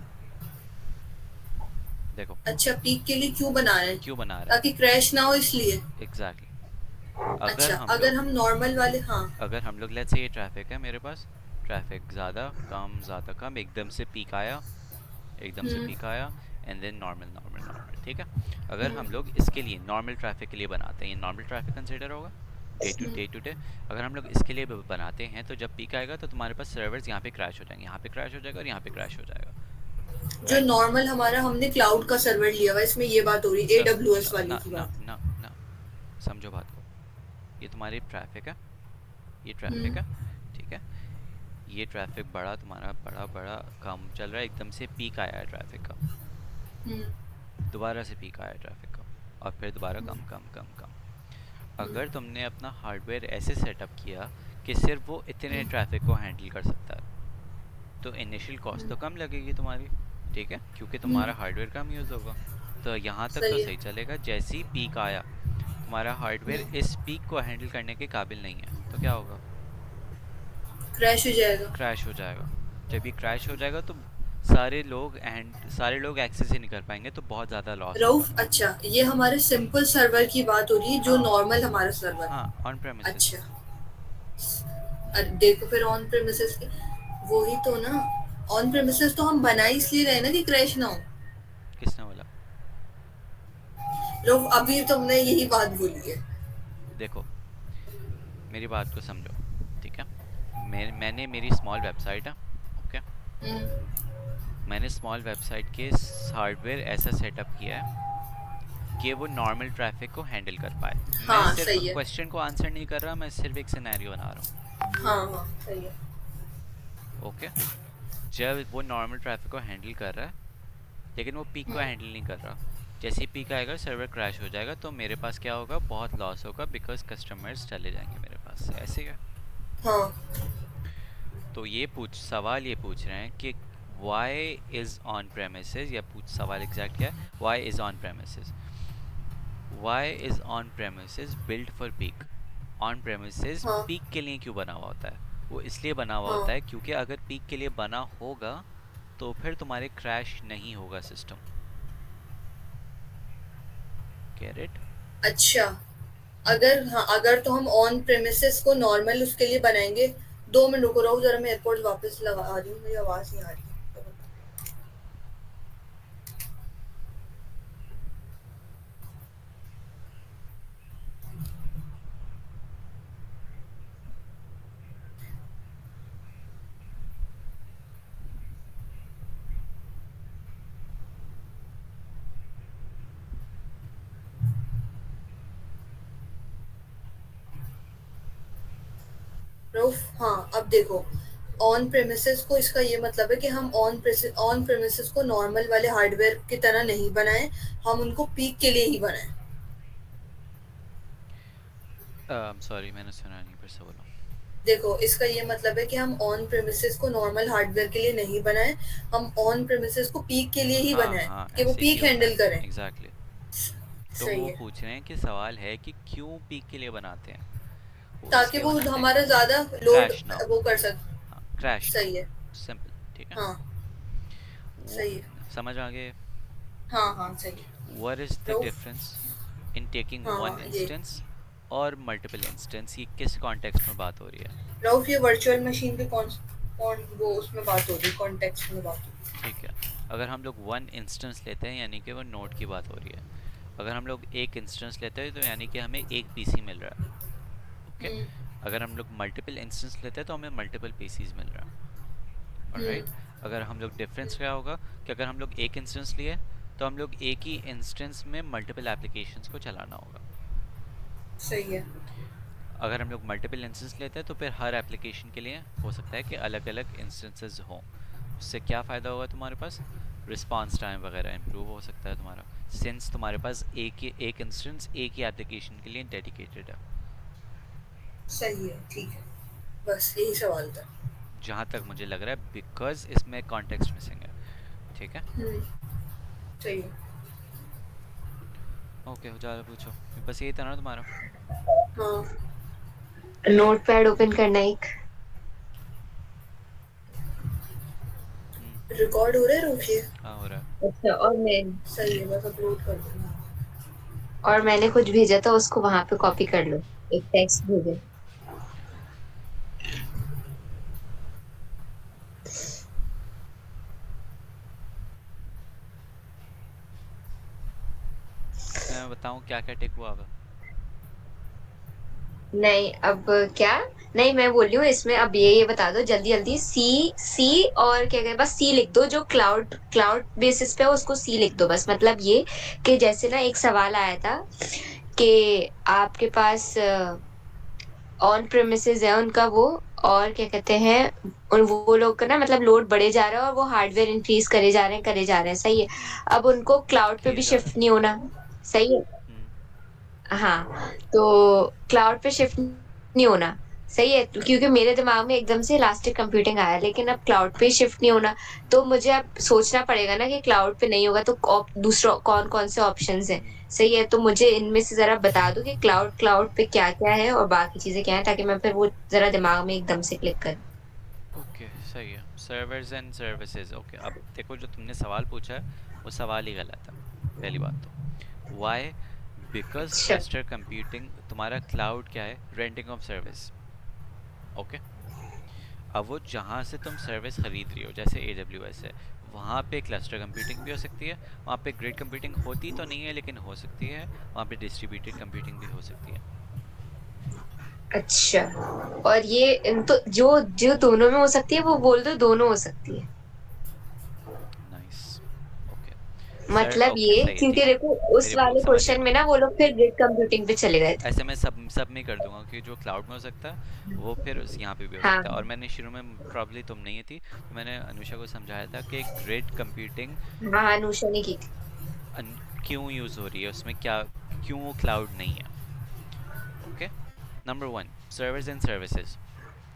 देखो, अच्छा, पीक के लिए क्यों बना रहे हैं? क्यों बना रहा ताकि क्रैश ना हो इसलिए। है? एग्जैक्टली अगर अच्छा, हम अगर लोग हम नॉर्मल वाले, हाँ। अगर हम लोग लेट्स से ये ट्रैफिक है मेरे पास, ट्रैफिक ज़्यादा कम, एकदम से पीक आया, एकदम से हम्म। पीक आया, and then normal normal normal, ठीक है? अगर हम हम्म। लोग इसके लिए नॉर्मल ट्रैफिक के लिए बनाते हैं, ये नॉर्मल ट्रैफिक कंसिडर होगा डे टू डे। अगर हम लोग इसके लिए बनाते हैं, तो जब पीक आएगा तो तुम्हारे पास सर्वर्स यहाँ पे क्रैश हो जाएंगे, यहाँ पे क्रैश हो जाएगा और यहाँ पे क्रैश हो जाएगा, जो राइट? नॉर्मल हमारा हमने क्लाउड का सर्वर लिया हुआ है, इसमें ये बात हो रही है, AWS वाली ना की ना बात। ना ना, समझो बात को। ये तुम्हारी ट्रैफिक है, ये ट्रैफिक हम्म। है, ठीक है? ये ट्रैफिक बड़ा तुम्हारा, बड़ा बड़ा कम चल रहा है, एकदम से पीक आया है ट्रैफिक का, हम्म। दोबारा से पीक आया है ट्रैफिक का, और फिर दोबारा कम कम कम कम। अगर तुमने अपना हार्डवेयर ऐसे सेटअप किया कि सिर्फ वो इतने ट्रैफिक को हैंडल कर सकता है, तो इनिशियल कॉस्ट तो कम लगेगी तुम्हारी, ठीक है? क्योंकि तुम्हारा हार्डवेयर कम यूज़ होगा। तो यहाँ तक तो सही है। सही चलेगा। जैसे ही पीक आया, तुम्हारा हार्डवेयर इस पीक को हैंडल करने के काबिल नहीं है, तो क्या होगा? क्रैश हो जाएगा। क्रैश हो जाएगा। जब ये क्रैश हो जाएगा तो सारे लोग एक्सेस ही नहीं कर पाएंगे, तो बहुत ज़्यादा लॉस होगा। रऊफ, अच्छा, ये हमारे सिंपल सर्वर की बात हो रही है, जो हाँ नॉर्मल हमारा सर्वर हाँ, है। On premises. अच्छा। अरे देखो, फिर ऑन प्रेमिसेस वही तो ना। ऑन प्रेमिसेस तो हम बना ही इसलिए रहे ना कि क्रैश ना हो। किसने बोला? रऊफ, अभी तुमने यही बात बोली है। देखो, मेरी बात को समझो, ठीक है? मैंने मेरी स्मॉल वेबसाइट है, ओके? हम्म। मैंने स्मॉल वेबसाइट के हार्डवेयर ऐसा सेटअप किया है कि वो नॉर्मल ट्रैफिक को हैंडल कर पाए। मैं हाँ, सिर्फ सही है। क्वेश्चन को आंसर नहीं कर रहा, मैं सिर्फ एक सिनेरियो बना रहा हाँ हाँ, सही है। हूँ, ओके? जब वो नॉर्मल ट्रैफिक को हैंडल कर रहा है, लेकिन वो पीक को हैंडल नहीं कर रहा, जैसे ही पीक आएगा सर्वर क्रैश हो जाएगा, तो मेरे पास क्या होगा? बहुत लॉस होगा, बिकॉज कस्टमर्स चले जाएंगे मेरे पास से, ऐसे क्या? हाँ। तो सवाल ये पूछ रहे हैं कि वाई इज ऑन प्रेमिसेस, या सवाल एग्जैक्ट क्या है? Why is on premises, why is on premises build for peak. On premises हाँ। पीक के लिए क्यों बना हुआ होता है? वो इसलिए बना हुआ हाँ। होता है क्योंकि अगर पीक के लिए बना होगा तो फिर तुम्हारे क्रैश नहीं होगा सिस्टम। Get it? अच्छा, अगर, हाँ, अगर तो हम ऑन प्रेमिसेस को नॉर्मल उसके लिए बनाएंगे। 2 मिनट रुको, रहो जरा, मैं एयरपोर्ट वापस लगा आ रही हूँ, मेरी आवाज़ नहीं आ रही। रऊफ, हाँ, अब देखो, ऑन प्रेमिसेस को इसका ये मतलब है कि हम ऑन प्रेमिसेस को नॉर्मल वाले हार्डवेयर की तरह नहीं बनाएं, हम उनको पीक के लिए ही बनाएं। सॉरी, मैंने सुना नहीं, फिर से बोलो। देखो, इसका ये मतलब है कि हम ऑन प्रेमिसेस को नॉर्मल हार्डवेयर के लिए नहीं बनाएं, हम ऑन प्रेमिसेस को पीक के लिए ही हाँ बनाएं, हाँ, कि वो ऐसे ही पीक होता हैंडल है, करें। एग्जैक्टली। तो सही वो है। पूछ रहे हैं कि सवाल है कि क्यों पीक के लिए बनाते हैं? वो ताकि इसलिए वो बनाते हैं हमारा ज्यादा लोड क्रैश ना हो। वो कर सके। हाँ, क्रैश ना सही हो, है। सिंपल, ठीक है? हाँ। वो सही है। समझ आ गए? हाँ हाँ, सही है। What is the Rauf, difference in taking one हाँ, ये इंस्टेंस और मल्टीपल इंस्टेंस? ये किस कॉन्टेक्स्ट में बात हो रही है? रऊफ, ये वर्चुअल मशीन के कौन कौन वो उसमें बात हो रही है, कॉन्टेक्स्ट में बात हो रही ठीक है, अगर हम लोग वन इंस्टेंस लेते हैं यानी कि वो नोड की बात हो रही है। अगर हम लोग एक इंस्टेंस लेते हैं तो यानी कि हमें एक पीसी मिल रहा है, ओके? है। अगर हम लोग मल्टीपल इंस्टेंस लेते हैं तो हमें मल्टीपल पीसीज मिल रहा है, हम्म। ऑलराइट? अगर हम लोग डिफरेंस क्या होगा कि अगर हम लोग एक इंस्टेंस लिए तो हम लोग एक ही इंस्टेंस में मल्टीपल एप्लीकेशंस को चलाना होगा। सही है। अगर हम लोग मल्टीपल इंस्टेंस लेते हैं तो फिर हर एप्लीकेशन के लिए हो सकता है कि अलग अलग इंस्टेंसेस हों। उससे क्या फ़ायदा होगा तुम्हारे पास? रिस्पांस टाइम वगैरह इम्प्रूव हो सकता है तुम्हारा, सिंस तुम्हारे पास एक इंस्टेंस एक ही एप्लीकेशन के लिए डेडिकेटेड है। सही है, ठीक है। बस यही सवाल था। जहाँ तक मुझे लग रहा है बिकॉज इसमें कॉन्टेक्स्ट मिसिंग है। ठीक है, हुँ, सही है। ओके, हो जा पूछो। बस यही था ना तुम्हारा? हाँ, नोटपैड ओपन करना एक। हम्म। रिकॉर्ड हो रहा है, रुकिए। हाँ, हो रहा है। अच्छा, सही है, बस अपलोड कर दूँगी। और मैंने कुछ भेजा था उसको वहां पे कॉपी कर लो। एक टेक्स्ट भेजा। इसमें मैं बताऊँ क्या क्या टिक हुआ होगा? नहीं, अब क्या? नहीं, मैं बोल रही हूँ इसमें अब ये बता दो जल्दी जल्दी। सी सी और क्या कहते हैं, बस सी लिख दो। जो क्लाउड क्लाउड बेसिस पे है उसको सी लिख दो बस। मतलब ये कि जैसे ना एक सवाल आया था कि आपके पास ऑन प्रेमिसेस है उनका वो, और क्या कहते हैं, और वो लोग का ना मतलब लोड बढ़े जा रहा है और वो हार्डवेयर इंक्रीज करे जा रहे हैं, सही है। हम्म। अब उनको क्लाउड पे किए भी जा रहा शिफ्ट है। नहीं होना, सही है। हम्म। हाँ, तो क्लाउड पे शिफ्ट नहीं होना, सही है। क्योंकि मेरे दिमाग में एकदम से इलास्टिक कंप्यूटिंग आया, लेकिन अब क्लाउड पे शिफ्ट नहीं होना, तो मुझे अब सोचना पड़ेगा ना कि क्लाउड पे नहीं होगा तो दूसरा कौन कौन से ऑप्शंस हैं। सही है, तो मुझे इनमें से जरा बता दो कि क्लाउड क्लाउड पे क्या क्या है और बाकी चीजें क्या है, ताकि मैं फिर वो जरा दिमाग में एकदम से क्लिक कर। ओके, सही है। Servers and services. ओके, अब देखो जो तुमने सवाल पूछा है वो सवाल ही गलत है, पहली बात तो। वाई? बिकॉज अच्छा। क्लस्टर कंप्यूटिंग तुम्हारा क्लाउड क्या है? Renting of service. ओके, अब वो जहाँ से तुम सर्विस खरीद रही हो, जैसे AWS है, वहाँ पे क्लस्टर कंप्यूटिंग भी हो सकती है, वहाँ पे ग्रिड कंप्यूटिंग होती तो नहीं है लेकिन हो सकती है, वहाँ पे डिस्ट्रीब्यूटेड कंप्यूटिंग भी हो सकती है। अच्छा, और ये तो जो जो दोनों में हो सकती है वो बोल दो, दोनों हो सकती है। नाइस। ओके सर, मतलब ओके ये सही है, क्योंकि ठीक है। देखो उस वाले समझ गया क्वेश्चन मैं। में ना वो लोग फिर ग्रिड कंप्यूटिंग पे चले गए थे। ऐसे मैं सब सब में कर दूंगा कि जो क्लाउड में हो सकता है वो फिर यहाँ पे भी हो हाँ, सकता है। और मैंने शुरू में, प्रॉब्ली तुम नहीं थी, तो मैंने अनुषा को समझाया था कि ग्रिड कंप्यूटिंग हाँ, अनुषा ने की थी। क्यों यूज़ हो रही है, उसमें क्या, क्यों वो क्लाउड नहीं है। Okay, number one, servers and services.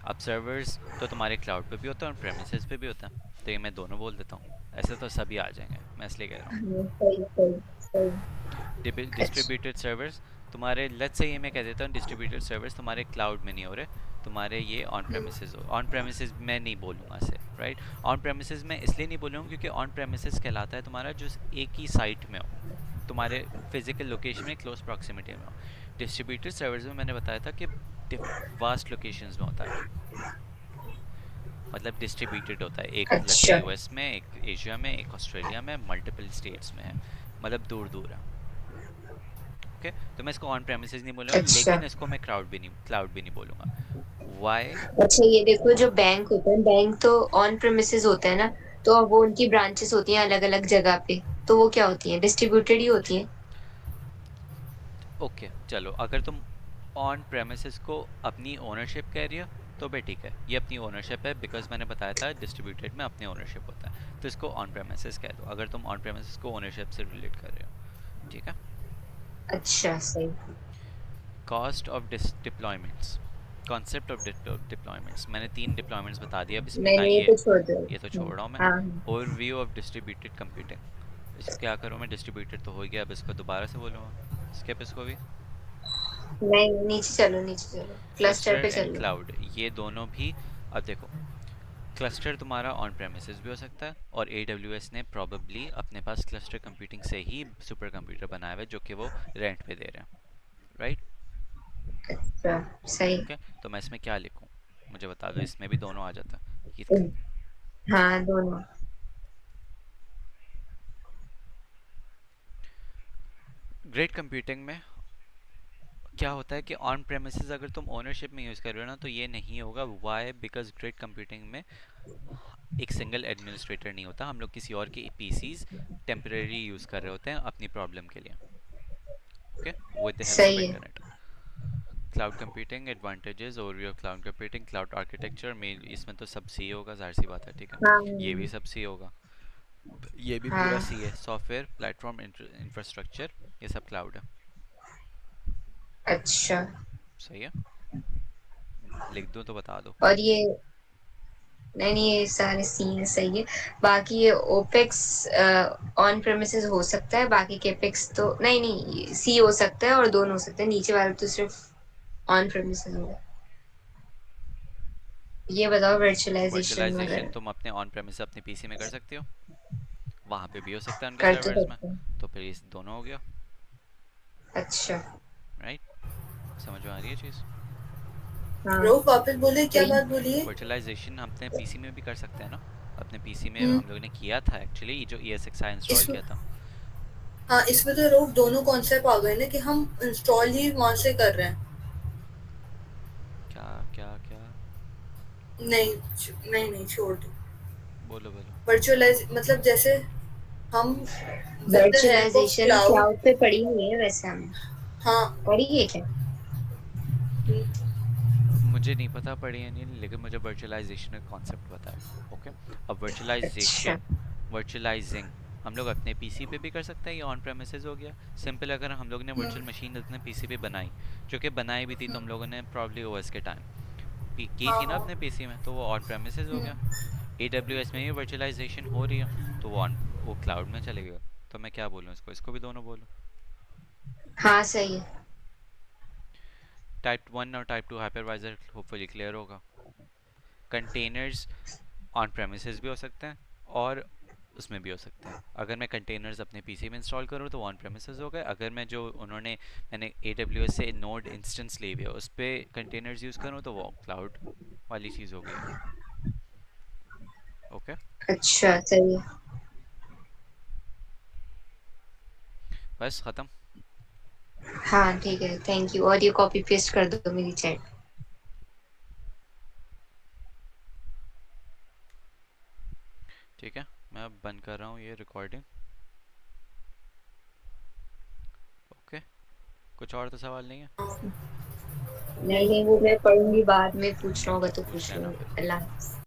अब सर्वर्स तो तुम्हारे क्लाउड पे भी होता है और प्रेमिसेस पे भी होता है, तो ये मैं दोनों बोल देता हूँ। ऐसे तो सभी आ जाएंगे, मैं इसलिए कह रहा हूँ। हाँ, सही सही सही। अच्छा। डिस्ट्रीब्यूटेड सर्वर्स तुम्हारे, लेट्स से ये मैं कह देता हूँ, डिस्ट्रीब्यूटेड सर्वर्स तुम्हारे क्लाउड में नहीं हो रहे, तुम्हारे ये ऑन प्रेमिसेस हो। ऑन प्रेमिसेस मैं नहीं बोलूँगा इसे, राइट। ऑन प्रेमिसेस मैं इसलिए नहीं बोलूँगा क्योंकि ऑन प्रेमिसेस कहलाता है तुम्हारा जो एक ही साइट में हो, तुम्हारे फिजिकल लोकेशन में क्लोज प्रॉक्सिमिटी में हो। डिस्ट्रीब्यूटेड सर्वर्स में मैंने बताया था कि वास्ट लोकेशंस में होता है, मतलब डिस्ट्रीब्यूटेड होता है, एक लेट्स से अच्छा। यूएस में, एक एशिया में, एक ऑस्ट्रेलिया में, मल्टीपल स्टेट्स में है, मतलब दूर दूर है। ओके, तो मैं इसको ऑन प्रेमिसेस नहीं बोलूँगा, अच्छा। लेकिन इसको मैं क्लाउड भी नहीं बोलूँगा। वाई? अच्छा, ये देखो जो बैंक होते हैं, बैंक तो ऑन प्रेमिसेस होते हैं ना, तो अब वो उनकी ब्रांचेस होती हैं अलग अलग जगह पे, तो वो क्या होती हैं? डिस्ट्रीब्यूटेड ही होती हैं। ओके चलो, अगर तुम ऑन प्रेमिसेस को अपनी ओनरशिप कह रही हो तो भाई ठीक है, ये अपनी ओनरशिप है, बिकॉज मैंने बताया था डिस्ट्रीब्यूटेड में अपनी ओनरशिप होता है, तो इसको ऑन प्रेमिसेस कह दो अगर तुम ऑन प्रेमिसेस को ओनरशिप से रिलेट कर रहे हो। ठीक है। अच्छा, सही। Cost of deployments, concept of deployments, मैंने 3 डिप्लॉयमेंट्स बता दिया अब इसमें का, मैंने ये तो छोड़ दो। ये तो छोड़ रहा हूँ मैं। हाँ। ओवरव्यू ऑफ डिस्ट्रीब्यूटेड कंप्यूटिंग, इसको क्या करूँ मैं, डिस्ट्रीब्यूटेड तो हो गया, अब इसको दोबारा से बोलूँगा, स्किप इसको भी। नहीं, नीचे चलो, नीचे चलो, क्लस्टर क्लस्टर पे एंड चलो। क्लाउड, ये दोनों भी। अब देखो, क्लस्टर तुम्हारा ऑन प्रेमिसेस भी हो सकता है, और AWS ने प्रॉबेबली अपने पास क्लस्टर कंप्यूटिंग से ही सुपर कंप्यूटर बनाया हुआ है जो कि वो रेंट पे दे रहे हैं, राइट। अच्छा, सही। ओके, तो मैं इसमें क्या लिखूं, मुझे बता दो, इसमें भी दोनों आ जाता है। हाँ, दोनों। ग्रेड कंप्यूटिंग में क्या होता है कि ऑन प्रेमिसेस अगर तुम ओनरशिप में यूज़ कर रहे हो ना तो ये नहीं होगा। वाई? बिकॉज ग्रिड कंप्यूटिंग में एक सिंगल एडमिनिस्ट्रेटर नहीं होता, हम लोग किसी और के पीसीज टेम्परेरी यूज़ कर रहे होते हैं अपनी प्रॉब्लम के लिए। Okay, with the help of सही है। Internet. Cloud computing advantages, overview of cloud computing, cloud architecture में इसमें तो सब सी होगा, जाहिर सी बात है, ठीक है। हाँ ये भी सब सी होगा, ये भी पूरा हाँ। सी है। सॉफ्टवेयर प्लेटफॉर्म इंफ्रास्ट्रक्चर ये सब क्लाउड है। अच्छा। सही है, लिख दूँ तो बता दो। और ये नहीं नहीं, ये सारे सीन सही है। बाकी ये ओपेक्स ऑन प्रेमिसेस हो सकता है, बाकी केपेक्स तो नहीं नहीं, सी हो सकता है और दोनों हो सकते हैं, नीचे वाला तो सिर्फ ऑन प्रेमिसेस होगा। ये बताओ वर्चुअलाइजेशन वर्चुअलाइजेशन वगैरह तुम अपने ऑन प्रेमिस अपने पीसी में कर सकते हो, वहाँ पे भी हो सकता है उनके कर तो सर्वर्स में, सकते हैं। तो फिर इस दोनों हो गया। अच्छा। राइट, समझ में आ रही है चीज़। हाँ रोक वापस बोले, क्या सही। बात बोलिए? वर्चुअलाइजेशन हम अपने पीसी में भी कर सकते हैं ना। अपने पीसी में हम्म। हम लोगों ने किया था एक्चुअली, जो ESXi इंस्टॉल इसमें किया था। हाँ, इसमें तो रोक दोनों कॉन्सेप्ट आ गए ना कि हम इंस्टॉल ही वहां से कर रहे हैं। क्या क्या क्या? नहीं नहीं नहीं, छोड़ दो। बोलो बोलो। वर्चुअलाइज मतलब जैसे हम with the help of virtualization cloud. Cloud पे पड़ी हुई है वैसे, हमने हाँ। पड़ी है क्या? हम्म। मुझे नहीं पता पढ़ी है नहीं, लेकिन मुझे वर्चुअलाइजेशन का कॉन्सेप्ट पता है। ओके, अब अच्छा। वर्चुअलाइजेशन, वर्चुअलाइजिंग हम लोग अपने पीसी पे भी कर सकते हैं, ये ऑन प्रेमिसेस हो गया सिंपल। अगर हम लोग ने वर्चुअल मशीन अपने पीसी पे बनाई, जो कि बनाई भी थी तो हम लोगों ने प्रॉब्ली ओएस के टाइम की हाँ थी ना हाँ। अपने पीसी में, तो वो ऑन प्रेमिसेस हो गया। AWS में भी वर्चुअलाइजेशन हो रही है, तो वो क्लाउड में चले गए। तो मैं क्या बोलूँ इसको, इसको भी दोनों बोलूँ। हाँ सही है। टाइप 1 और टाइप 2 हाइपरवाइजर होपफुली क्लियर होगा। कंटेनर्स ऑन प्रेमिसेस भी हो सकते हैं और उसमें भी हो सकते हैं। अगर मैं कंटेनर्स अपने पीसी में इंस्टॉल करूँ तो ऑन प्रेमिसेस हो गए। अगर मैं जो मैंने AWS से नोड इंस्टेंस ली हुई है उस पर कंटेनर्स यूज़ करूँ तो वो क्लाउड वाली चीज़ हो गई है। ओके, अच्छा सही है। बस ख़त्म। हाँ ठीक है, थैंक यू। और ये कॉपी पेस्ट कर दो मेरी चैट। ठीक है, मैं अब बंद कर रहा हूँ ये रिकॉर्डिंग। ओके, कुछ और तो सवाल नहीं है? नहीं नहीं, वो मैं पढ़ूंगी बाद में, पूछना होगा तो पूछ पूछ लेना लूंगी। फिर। अल्लाह हाफ़िज़।